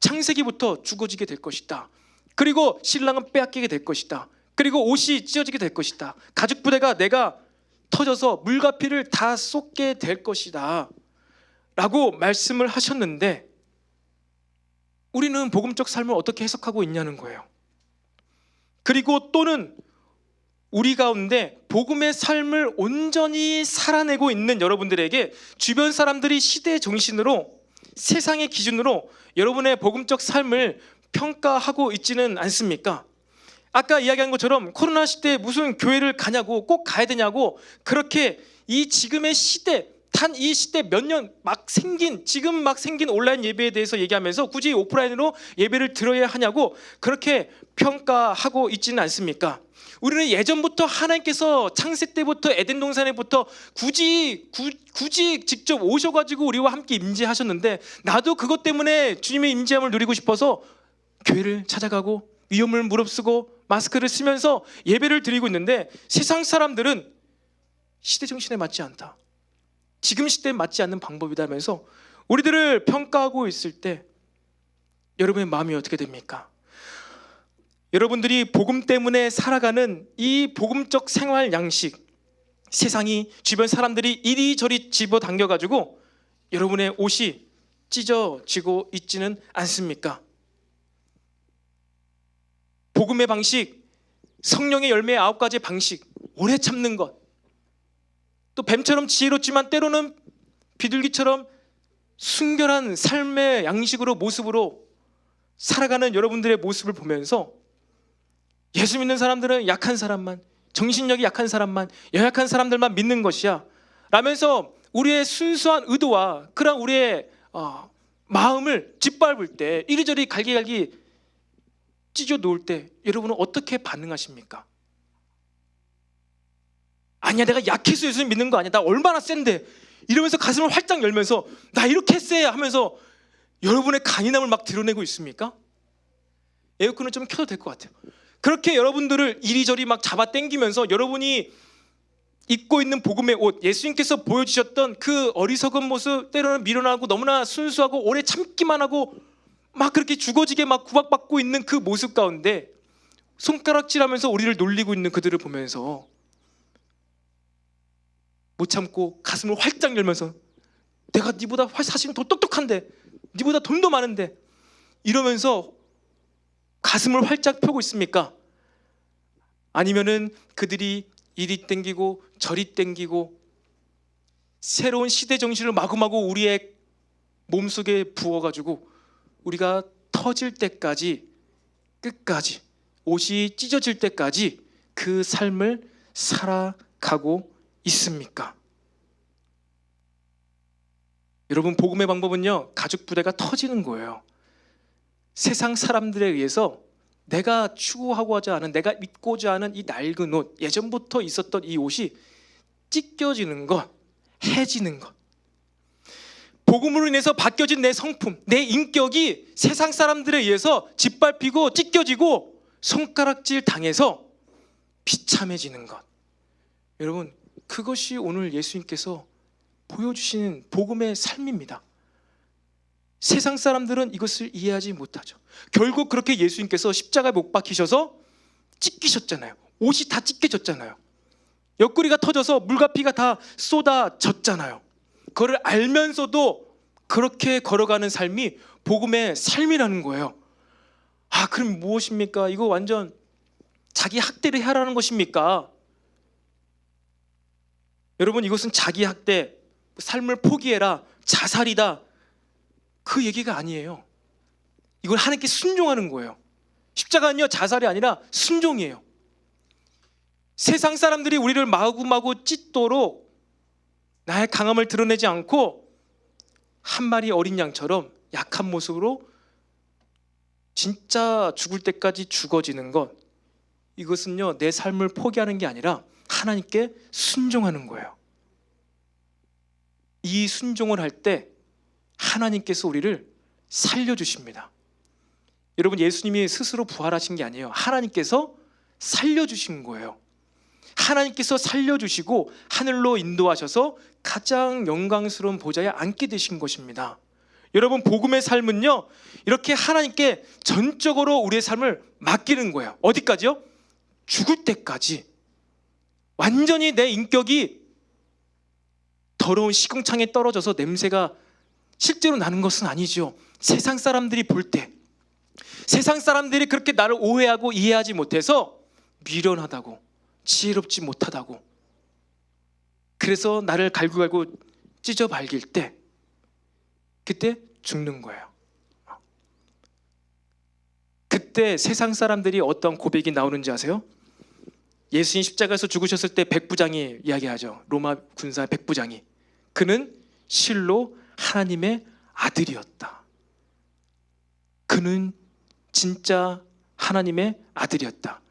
창세기부터 죽어지게 될 것이다. 그리고 신랑은 빼앗기게 될 것이다. 그리고 옷이 찢어지게 될 것이다. 가죽 부대가 내가 터져서 물과 피를 다 쏟게 될 것이다 라고 말씀을 하셨는데, 우리는 복음적 삶을 어떻게 해석하고 있냐는 거예요. 그리고 또는 우리 가운데 복음의 삶을 온전히 살아내고 있는 여러분들에게 주변 사람들이 시대의 정신으로, 세상의 기준으로 여러분의 복음적 삶을 평가하고 있지는 않습니까? 아까 이야기한 것처럼 코로나 시대에 무슨 교회를 가냐고, 꼭 가야 되냐고, 그렇게 이 지금의 시대, 단 이 시대 몇 년 지금 막 생긴 온라인 예배에 대해서 얘기하면서 굳이 오프라인으로 예배를 드려야 하냐고 그렇게 평가하고 있지는 않습니까? 우리는 예전부터 하나님께서 창세 때부터 에덴 동산에부터 굳이 직접 오셔가지고 우리와 함께 임재하셨는데, 나도 그것 때문에 주님의 임재함을 누리고 싶어서 교회를 찾아가고 위험을 무릅쓰고 마스크를 쓰면서 예배를 드리고 있는데, 세상 사람들은 시대 정신에 맞지 않다, 지금 시대에 맞지 않는 방법이다면서 우리들을 평가하고 있을 때 여러분의 마음이 어떻게 됩니까? 여러분들이 복음 때문에 살아가는 이 복음적 생활 양식, 세상이, 주변 사람들이 이리저리 집어당겨가지고 여러분의 옷이 찢어지고 있지는 않습니까? 복음의 방식, 성령의 열매의 9가지 방식, 오래 참는 것, 또 뱀처럼 지혜롭지만 때로는 비둘기처럼 순결한 삶의 양식으로, 모습으로 살아가는 여러분들의 모습을 보면서 예수 믿는 사람들은 약한 사람만, 정신력이 약한 사람만, 연약한 사람들만 믿는 것이야 라면서 우리의 순수한 의도와 그런 우리의 마음을 짓밟을 때, 이리저리 갈기갈기 찢어 놓을 때 여러분은 어떻게 반응하십니까? 아니야, 내가 약해서 예수님 믿는 거 아니야, 나 얼마나 센데, 이러면서 가슴을 활짝 열면서 나 이렇게 세 하면서 여러분의 강인함을 막 드러내고 있습니까? 에어컨을 좀 켜도 될 것 같아요. 그렇게 여러분들을 이리저리 막 잡아 당기면서 여러분이 입고 있는 복음의 옷, 예수님께서 보여주셨던 그 어리석은 모습, 때로는 미련하고 너무나 순수하고 오래 참기만 하고 막 그렇게 죽어지게 막 구박받고 있는 그 모습 가운데 손가락질하면서 우리를 놀리고 있는 그들을 보면서 못 참고 가슴을 활짝 열면서 내가 네보다 사실은 더 똑똑한데, 네보다 돈도 많은데, 이러면서 가슴을 활짝 펴고 있습니까? 아니면은 그들이 이리 땡기고 저리 땡기고 새로운 시대 정신을 마구마구 우리의 몸속에 부어가지고 우리가 터질 때까지, 끝까지, 옷이 찢어질 때까지 그 삶을 살아가고 있습니까? 여러분, 복음의 방법은요, 가죽 부대가 터지는 거예요. 세상 사람들에 의해서 내가 추구하고자 하는, 내가 입고자 하는 이 낡은 옷, 예전부터 있었던 이 옷이 찢겨지는 것, 해지는 것, 복음으로 인해서 바뀌어진 내 성품, 내 인격이 세상 사람들에 의해서 짓밟히고 찢겨지고 손가락질 당해서 비참해지는 것. 여러분, 그것이 오늘 예수님께서 보여주시는 복음의 삶입니다. 세상 사람들은 이것을 이해하지 못하죠. 결국 그렇게 예수님께서 십자가에 못 박히셔서 찢기셨잖아요. 옷이 다 찢겨졌잖아요. 옆구리가 터져서 물과 피가 다 쏟아졌잖아요. 그걸 알면서도 그렇게 걸어가는 삶이 복음의 삶이라는 거예요. 아, 그럼 무엇입니까? 이거 완전 자기 학대를 하라는 것입니까? 여러분, 이것은 자기 학대, 삶을 포기해라, 자살이다, 그 얘기가 아니에요. 이걸 하나님께 순종하는 거예요. 십자가는요, 자살이 아니라 순종이에요. 세상 사람들이 우리를 마구마구 찢도록 나의 강함을 드러내지 않고 한 마리 어린 양처럼 약한 모습으로 진짜 죽을 때까지 죽어지는 것, 이것은요, 내 삶을 포기하는 게 아니라 하나님께 순종하는 거예요. 이 순종을 할 때 하나님께서 우리를 살려주십니다. 여러분, 예수님이 스스로 부활하신 게 아니에요. 하나님께서 살려주신 거예요. 하나님께서 살려주시고 하늘로 인도하셔서 가장 영광스러운 보좌에 앉게 되신 것입니다. 여러분, 복음의 삶은요, 이렇게 하나님께 전적으로 우리의 삶을 맡기는 거예요. 어디까지요? 죽을 때까지. 완전히 내 인격이 더러운 시궁창에 떨어져서 냄새가 실제로 나는 것은 아니죠. 세상 사람들이 볼 때, 세상 사람들이 그렇게 나를 오해하고 이해하지 못해서 미련하다고, 지혜롭지 못하다고, 그래서 나를 갈구갈구 찢어 발길 때, 그때 죽는 거예요. 그때 세상 사람들이 어떤 고백이 나오는지 아세요? 예수님 십자가에서 죽으셨을 때 백부장이 이야기하죠. 로마 군사 백부장이, 그는 실로 하나님의 아들이었다. 그는 진짜 하나님의 아들이었다.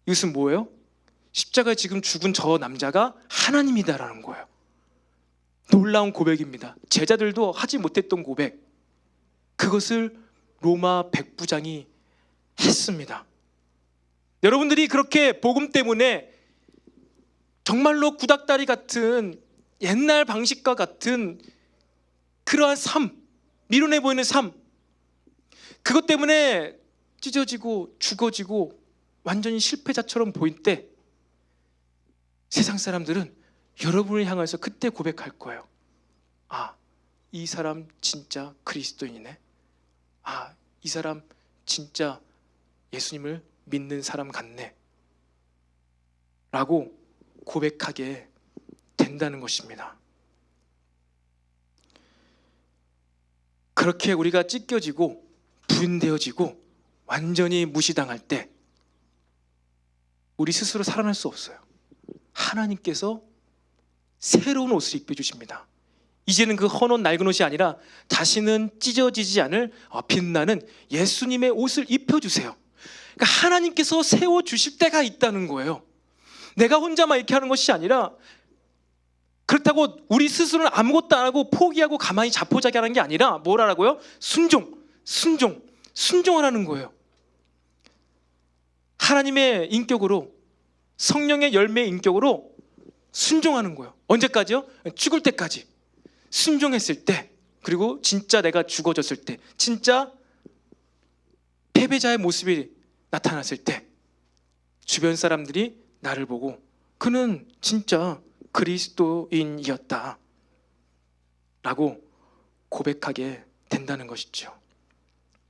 이것은 뭐예요? 십자가에 지금 죽은 저 남자가 하나님이다라는 거예요. 놀라운 고백입니다. 제자들도 하지 못했던 고백, 그것을 로마 백부장이 했습니다. 여러분들이 그렇게 복음 때문에 정말로 구닥다리 같은 옛날 방식과 같은 그러한 삶, 미련해 보이는 삶, 그것 때문에 찢어지고 죽어지고 완전히 실패자처럼 보일 때 세상 사람들은 여러분을 향해서 그때 고백할 거예요. 아, 이 사람 진짜 그리스도인이네. 아, 이 사람 진짜 예수님을 믿는 사람 같네 라고 고백하게 된다는 것입니다. 그렇게 우리가 찢겨지고 부인되어지고 완전히 무시당할 때 우리 스스로 살아날 수 없어요. 하나님께서 새로운 옷을 입혀주십니다. 이제는 그 헌옷 낡은 옷이 아니라 다시는 찢어지지 않을 빛나는 예수님의 옷을 입혀주세요. 그러니까 하나님께서 세워주실 때가 있다는 거예요. 내가 혼자만 이렇게 하는 것이 아니라, 그렇다고 우리 스스로는 아무것도 안 하고 포기하고 가만히 자포자기하는 게 아니라 뭐라고요? 순종하라는 거예요. 하나님의 인격으로, 성령의 열매의 인격으로 순종하는 거예요. 언제까지요? 죽을 때까지. 순종했을 때, 그리고 진짜 내가 죽어졌을 때, 진짜 패배자의 모습이 나타났을 때 주변 사람들이 나를 보고 그는 진짜 그리스도인이었다 라고 고백하게 된다는 것이죠.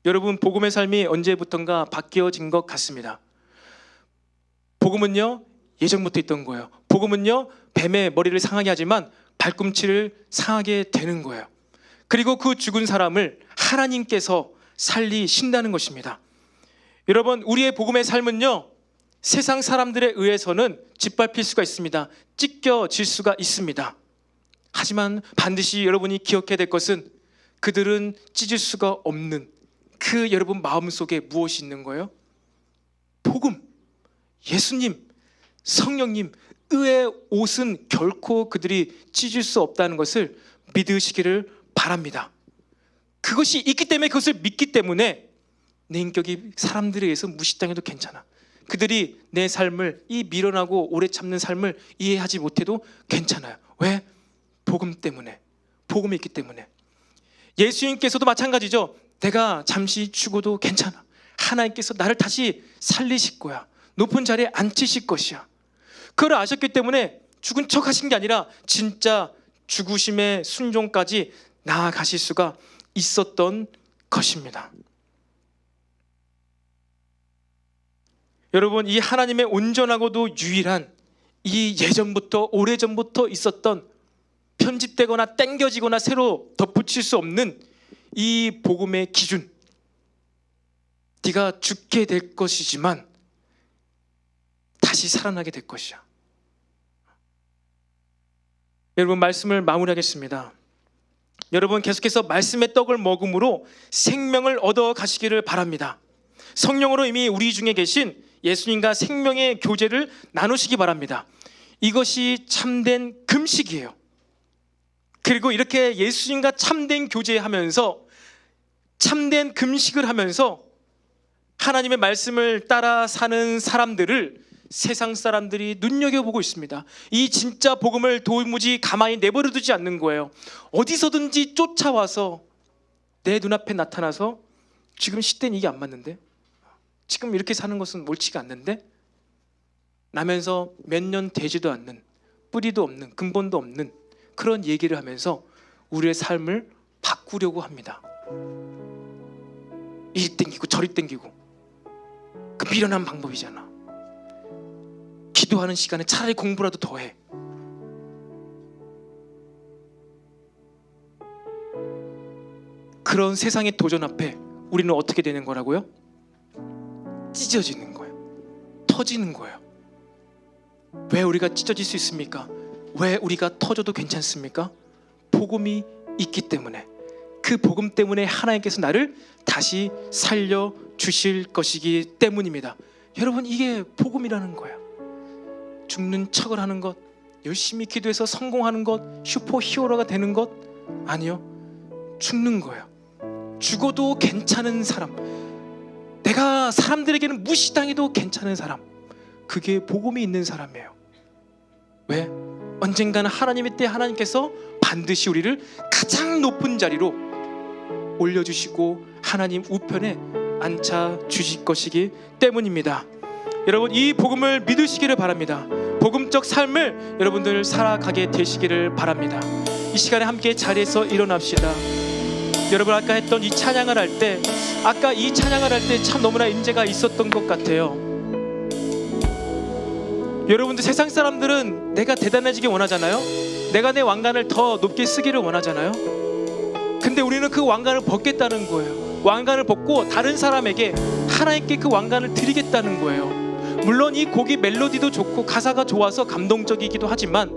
여러분, 복음의 삶이 언제부턴가 바뀌어진 것 같습니다. 복음은요, 예전부터 있던 거예요. 복음은요, 뱀의 머리를 상하게 하지만 발꿈치를 상하게 되는 거예요. 그리고 그 죽은 사람을 하나님께서 살리신다는 것입니다. 여러분, 우리의 복음의 삶은요, 세상 사람들에 의해서는 짓밟힐 수가 있습니다. 찢겨질 수가 있습니다. 하지만 반드시 여러분이 기억해야 될 것은 그들은 찢을 수가 없는 그 여러분 마음속에 무엇이 있는 거예요? 복음, 예수님, 성령님, 의의 옷은 결코 그들이 찢을 수 없다는 것을 믿으시기를 바랍니다. 그것이 있기 때문에, 그것을 믿기 때문에 내 인격이 사람들에 의해서 무시당해도 괜찮아. 그들이 내 삶을, 이 미련하고 오래 참는 삶을 이해하지 못해도 괜찮아요. 왜? 복음 때문에, 복음이 있기 때문에. 예수님께서도 마찬가지죠. 내가 잠시 죽어도 괜찮아. 하나님께서 나를 다시 살리실 거야. 높은 자리에 앉히실 것이야. 그걸 아셨기 때문에 죽은 척 하신 게 아니라 진짜 죽으심의 순종까지 나아가실 수가 있었던 것입니다. 여러분, 이 하나님의 온전하고도 유일한, 이 예전부터, 오래전부터 있었던, 편집되거나 땡겨지거나 새로 덧붙일 수 없는 이 복음의 기준, 네가 죽게 될 것이지만 다시 살아나게 될 것이야. 여러분, 말씀을 마무리하겠습니다. 여러분, 계속해서 말씀의 떡을 먹음으로 생명을 얻어 가시기를 바랍니다. 성령으로 이미 우리 중에 계신 예수님과 생명의 교제를 나누시기 바랍니다. 이것이 참된 금식이에요. 그리고 이렇게 예수님과 참된 교제하면서, 참된 금식을 하면서 하나님의 말씀을 따라 사는 사람들을 세상 사람들이 눈여겨보고 있습니다. 이 진짜 복음을 도무지 가만히 내버려 두지 않는 거예요. 어디서든지 쫓아와서 내 눈앞에 나타나서 지금 시대는 이게 안 맞는데, 지금 이렇게 사는 것은 옳지가 않는데, 라면서 몇 년 되지도 않는, 뿌리도 없는, 근본도 없는 그런 얘기를 하면서 우리의 삶을 바꾸려고 합니다. 이리 땡기고 저리 땡기고, 그 미련한 방법이잖아. 기도하는 시간에 차라리 공부라도 더 해. 그런 세상의 도전 앞에 우리는 어떻게 되는 거라고요? 찢어지는 거예요. 터지는 거예요. 왜 우리가 찢어질 수 있습니까? 왜 우리가 터져도 괜찮습니까? 복음이 있기 때문에, 그 복음 때문에 하나님께서 나를 다시 살려주실 것이기 때문입니다. 여러분, 이게 복음이라는 거예요. 죽는 척을 하는 것, 열심히 기도해서 성공하는 것, 슈퍼 히어로가 되는 것, 아니요. 죽는 거예요. 죽어도 괜찮은 사람, 내가 사람들에게는 무시당해도 괜찮은 사람, 그게 복음이 있는 사람이에요. 왜? 언젠가는 하나님의 때 하나님께서 반드시 우리를 가장 높은 자리로 올려주시고 하나님 우편에 앉혀주실 것이기 때문입니다. 여러분, 이 복음을 믿으시기를 바랍니다. 복음적 삶을 여러분들 살아가게 되시기를 바랍니다. 이 시간에 함께 자리에서 일어납시다. 여러분, 아까 했던 이 찬양을 할 때, 아까 이 찬양을 할 때 참 너무나 임재가 있었던 것 같아요. 여러분들, 세상 사람들은 내가 대단해지기 원하잖아요. 내가 내 왕관을 더 높게 쓰기를 원하잖아요. 근데 우리는 그 왕관을 벗겠다는 거예요. 왕관을 벗고 다른 사람에게, 하나님께 그 왕관을 드리겠다는 거예요. 물론 이 곡이 멜로디도 좋고 가사가 좋아서 감동적이기도 하지만,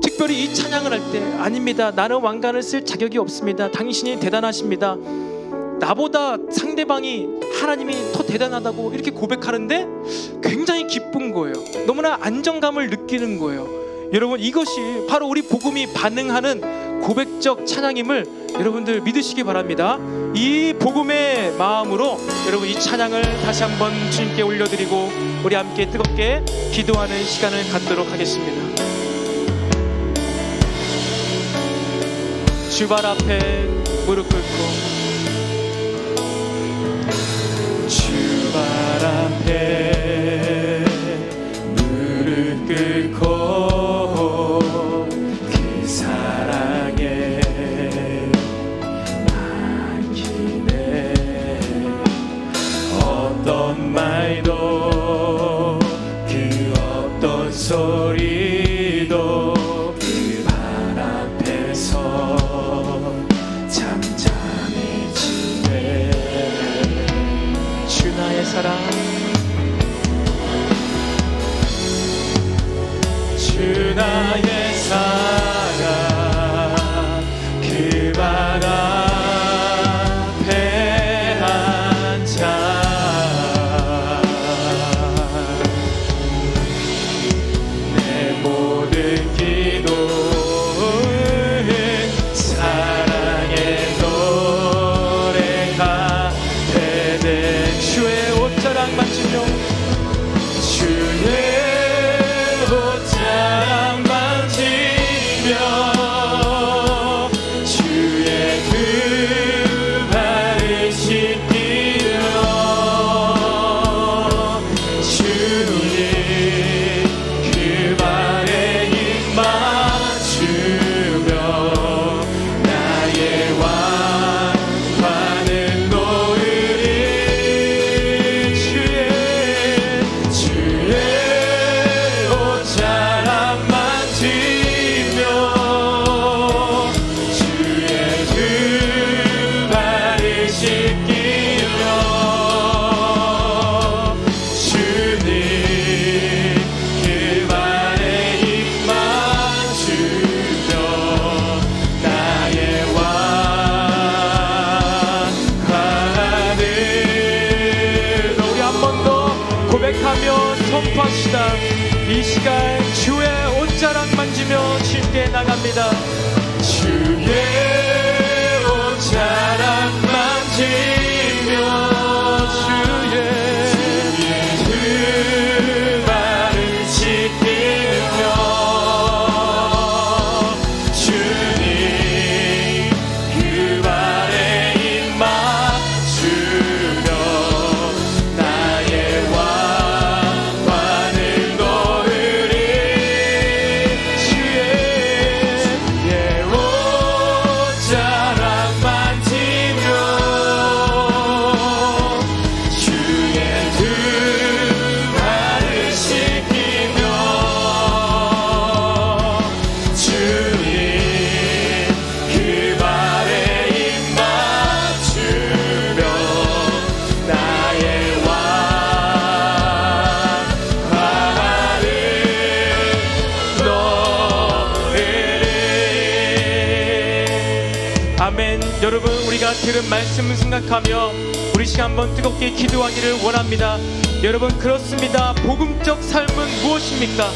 특별히 이 찬양을 할 때, 아닙니다, 나는 왕관을 쓸 자격이 없습니다, 당신이 대단하십니다, 나보다 상대방이, 하나님이 더 대단하다고 이렇게 고백하는데 굉장히 기쁜 거예요. 너무나 안정감을 느끼는 거예요. 여러분, 이것이 바로 우리 복음이 반응하는 고백적 찬양임을 여러분들 믿으시기 바랍니다. 이 복음의 마음으로 여러분, 이 찬양을 다시 한번 주님께 올려드리고 우리 함께 뜨겁게 기도하는 시간을 갖도록 하겠습니다. 주발 앞에 무릎 꿇고, 주발 앞에 무릎 꿇고 그 사랑에 맡기네. 어떤 말도 그 어떤 소리도 그 발 앞에서 잠잠해지네. 주 나의 사랑, 주 나의 사랑, 그 발 앞에 앉아 내 모든 기도는 사랑의 노래가 되네. 주의 옷자락 만지며, 주의 옷자락 만지며, 주의 그 발을 씻기며, 주님 그 발에 입 맞추며 나의 왕관을 놓으리. 주의 옷자락 만지며, 주의 그 발을 씻기며, 주님 그 발에 입 맞추며 나의 왕관을. 우리 한 번 더 고백하며 선포합시다. 이 시간 주의 옷자락 만지며 주님께 나갑니다. 주의 옷자락 만지며, 주의 그 발을 씻기며, 주님 그 발에 입 맞추며 나의 왕관을 놓으리. 주의 여러분, 우리가 들은 말씀을 생각하며 우리 시간 한번 뜨겁게 기도하기를 원합니다. 여러분, 그렇습니다. 복음적 삶은 무엇입니까?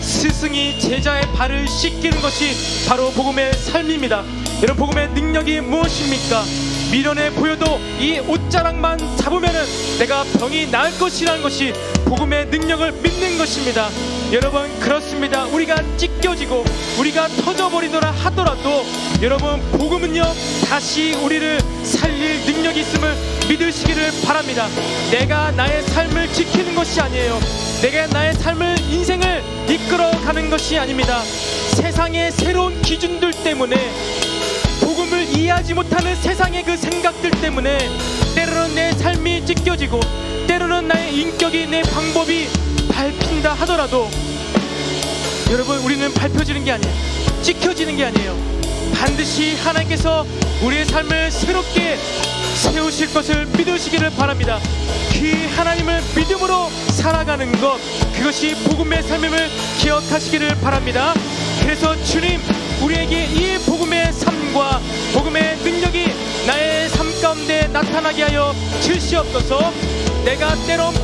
스승이 제자의 발을 씻기는 것이 바로 복음의 삶입니다. 여러분, 복음의 능력이 무엇입니까? 미련해 보여도 이 옷자락만 잡으면은 내가 병이 나을 것이라는 것이 복음의 능력을 믿는 것입니다. 여러분, 그렇습니다. 우리가 찢겨지고 우리가 터져버리더라 하더라도 여러분, 복음은요 다시 우리를 살릴 능력이 있음을 믿으시기를 바랍니다. 내가 나의 삶을 지키는 것이 아니에요. 내가 나의 삶을, 인생을 이끌어가는 것이 아닙니다. 세상의 새로운 기준들 때문에, 복음을 이해하지 못하는 세상의 그 생각들 때문에 때로는 내 삶이 찢겨지고 때로는 나의 인격이, 내 방법이 밟힌다 하더라도 여러분, 우리는 밟혀지는 게 아니에요. 찢겨지는 게 아니에요. 반드시 하나님께서 우리의 삶을 새롭게 세우실 것을 믿으시기를 바랍니다. 그 하나님을 믿음으로 살아가는 것, 그것이 복음의 삶임을 기억하시기를 바랍니다. 그래서 주님, 우리에게 이 복음의 삶과 복음의 능력이 나의 삶 가운데 나타나게 하여 주시옵소서. 내가 때론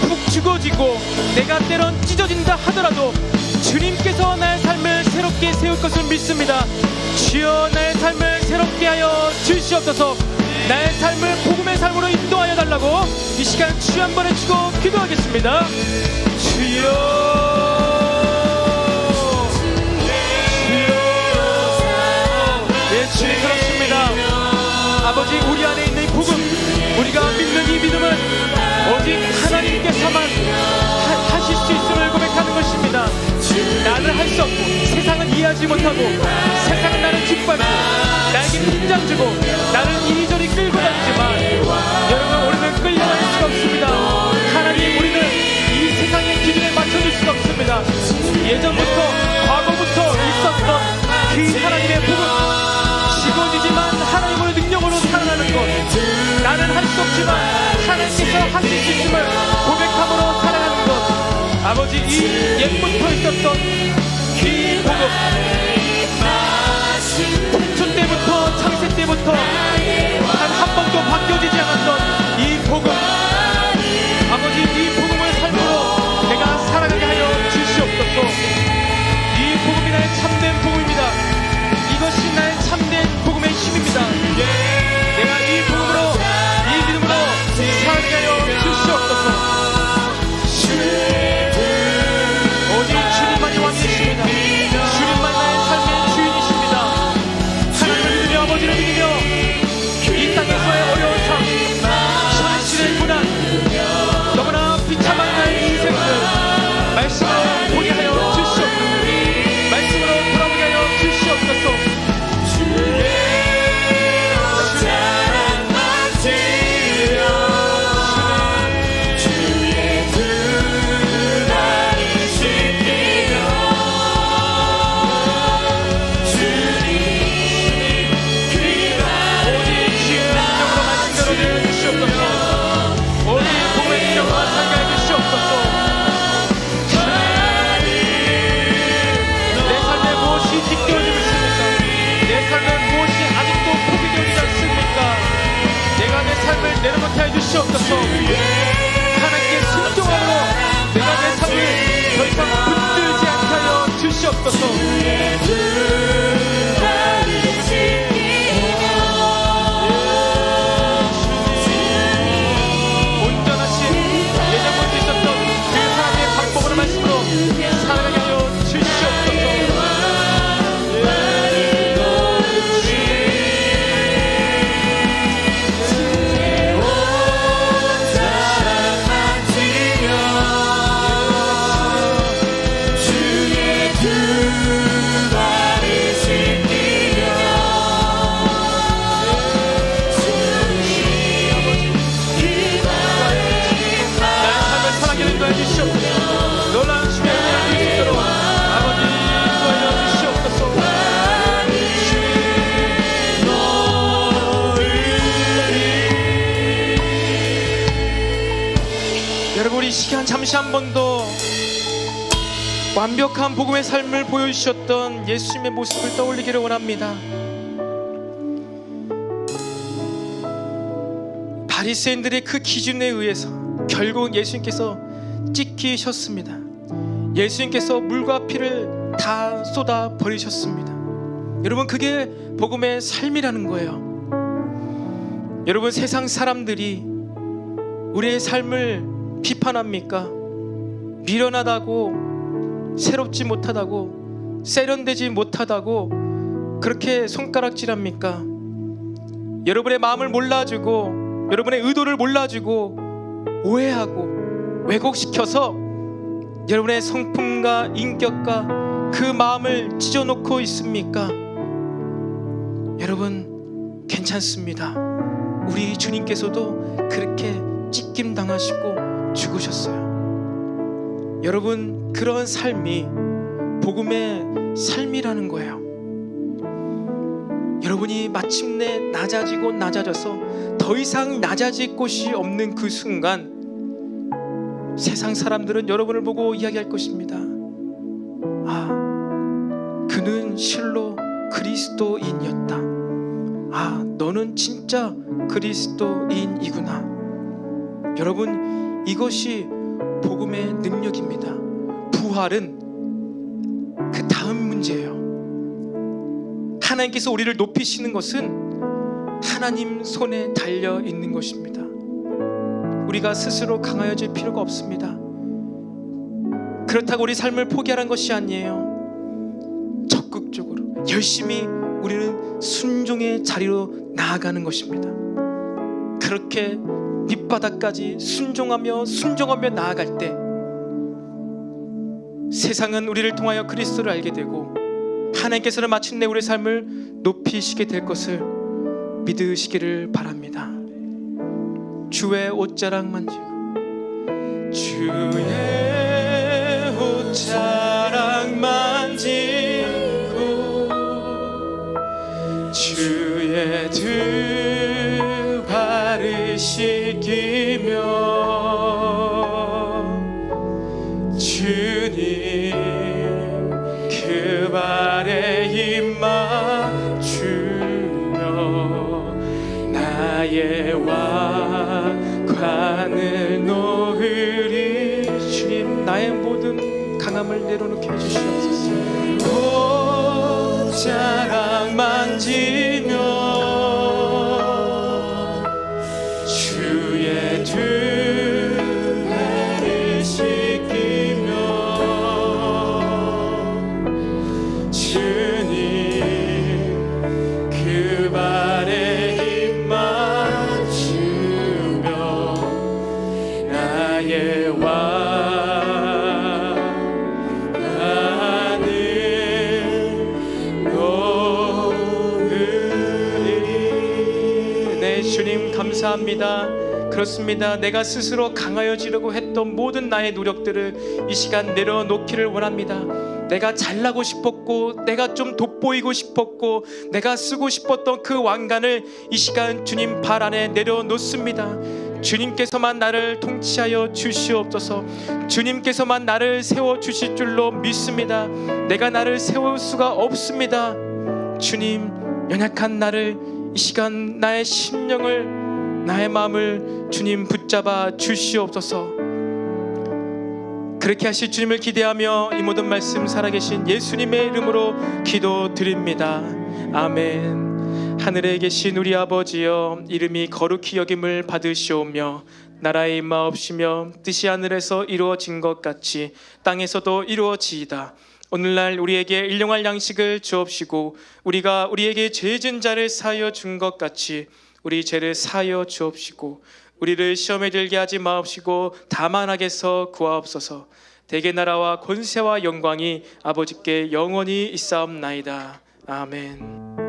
푹 죽어지고 내가 때론 찢어진다 하더라도 주님께서 나의 삶을 새롭게 세울 것을 믿습니다. 주여, 나의 삶을 새롭게 하여 주시옵소서. 나의 삶을 복음의 삶으로 인도하여 달라고 이 시간 주여 한번 해주고 기도하겠습니다. 주여, 주님, 그렇습니다. 아버지, 우리 안에 있는 이 복음, 우리가 믿는 이 믿음은 오직 하나님께서만 하실 수 있음을 고백하는 것입니다. 나는 할 수 없고 세상은 이해하지 못하고 세상은 나를 짓밟고 나에게 긴장 주고 나를 이리저리 끌고 다니지만 여러분, 우리는 끌려갈 수가 없습니다. 하나님, 우리는 이 세상의 기준에 맞춰줄 수가 없습니다. 예전부터, 과거부터 있었던 그 하나님의 복음, 지고지지만 하나님의 능력으로 살아가는 것, 나는 할 수 없지만 하나님께서 하실 수 있음을 고백함으로 살아가는 것, 아버지, 이 옛부터 있었던 이 복음, 태초 때부터, 창세 때부터 단 한 번도 바뀌어지지 않았던 이 복음, 아버지, 이 복음을 삶으로 내가 살아가게 하여 주시옵소서. 이 복음이 나의 참된 복음입니다. 이것이 나의 참된 복음의 힘입니다. 내가 이 복음으로, 이 믿음으로 살아가게 하여 주시옵소서. 오직 주님만이 왕이십니다. 주님만 나의 삶의 주인이십니다. 하나님을 믿으며, 아버지를 믿으며 이 땅에서의 어려운 삶, 현실의 고난, 너무나 비참한 나의 인생을 말씀으로 보게 하여 주시옵소서. 말씀으로 돌아오게 하여 주시옵소서. 내려놓게 해주시옵소서. 하나님께 순종함으로 내가 내 삶을 더 이상 붙들지 않게 하여 주시옵소서. 온전하신 예전부터 있었던 그 하나님의 방법으로 말씀으로 살아가게 하여 주시옵소서. 놀라운 주의 은혜를 누릴 수 있도록 아버지 인도하여 주시옵소서. 여러분, 우리 시간 잠시 한 번 더 완벽한 복음의 삶을 보여주셨던 예수님의 모습을 떠올리기를 원합니다. 바리새인들의 그 기준에 의해서 결국 예수님께서 찢기셨습니다. 예수님께서 물과 피를 다 쏟아 버리셨습니다. 여러분, 그게 복음의 삶이라는 거예요. 여러분, 세상 사람들이 우리의 삶을 비판합니까? 미련하다고, 새롭지 못하다고, 세련되지 못하다고 그렇게 손가락질합니까? 여러분의 마음을 몰라주고, 여러분의 의도를 몰라주고, 오해하고 왜곡시켜서 여러분의 성품과 인격과 그 마음을 찢어놓고 있습니까? 여러분, 괜찮습니다. 우리 주님께서도 그렇게 찢김 당하시고 죽으셨어요. 여러분, 그런 삶이 복음의 삶이라는 거예요. 여러분이 마침내 낮아지고 낮아져서 더 이상 낮아질 곳이 없는 그 순간, 세상 사람들은 여러분을 보고 이야기할 것입니다. 아, 그는 실로 그리스도인이었다. 아, 너는 진짜 그리스도인이구나. 여러분, 이것이 복음의 능력입니다. 부활은 그 다음 문제예요. 하나님께서 우리를 높이시는 것은 하나님 손에 달려 있는 것입니다. 우리가 스스로 강하여질 필요가 없습니다. 그렇다고 우리 삶을 포기하라는 것이 아니에요. 적극적으로 열심히 우리는 순종의 자리로 나아가는 것입니다. 그렇게 밑바닥까지 순종하며 나아갈 때 세상은 우리를 통하여 그리스도를 알게 되고 하나님께서는 마침내 우리의 삶을 높이시게 될 것을 믿으시기를 바랍니다. 주의 옷자락 만지고, 주의 옷자락 만지고, 주의 두 발을 씻기며, 주님 그 발에 힘 맞추며 나의 관을 놓으리. 주님, 나의 모든 강함을 내려놓게 해주시옵소서. 옷자락 만지며 주의 두 발을 씻기며, 주님 그 발에 힘 맞추며 나의 관을 놓으리. 네, 주님 감사합니다. 그렇습니다. 내가 스스로 강하여지려고 했던 모든 나의 노력들을 이 시간 내려놓기를 원합니다. 내가 잘나고 싶었고, 내가 좀 돋보이고 싶었고, 내가 쓰고 싶었던 그 왕관을 이 시간 주님 발 안에 내려놓습니다. 주님께서만 나를 통치하여 주시옵소서. 주님께서만 나를 세워주실 줄로 믿습니다. 내가 나를 세울 수가 없습니다. 주님, 연약한 나를 이 시간 나의 심령을, 나의 마음을 주님 붙잡아 주시옵소서. 그렇게 하실 주님을 기대하며 이 모든 말씀 살아계신 예수님의 이름으로 기도드립니다. 아멘. 하늘에 계신 우리 아버지여, 이름이 거룩히 여김을 받으시오며 나라의 임하옵시며 뜻이 하늘에서 이루어진 것 같이 땅에서도 이루어지이다. 오늘날 우리에게 일용할 양식을 주옵시고 우리가 우리에게 죄 진 자를 사하여 준 것 같이 우리 죄를 사하여 주옵시고 우리를 시험에 들게 하지 마옵시고 다만 악에서 구하옵소서. 대개 나라와 권세와 영광이 아버지께 영원히 있사옵나이다. 아멘.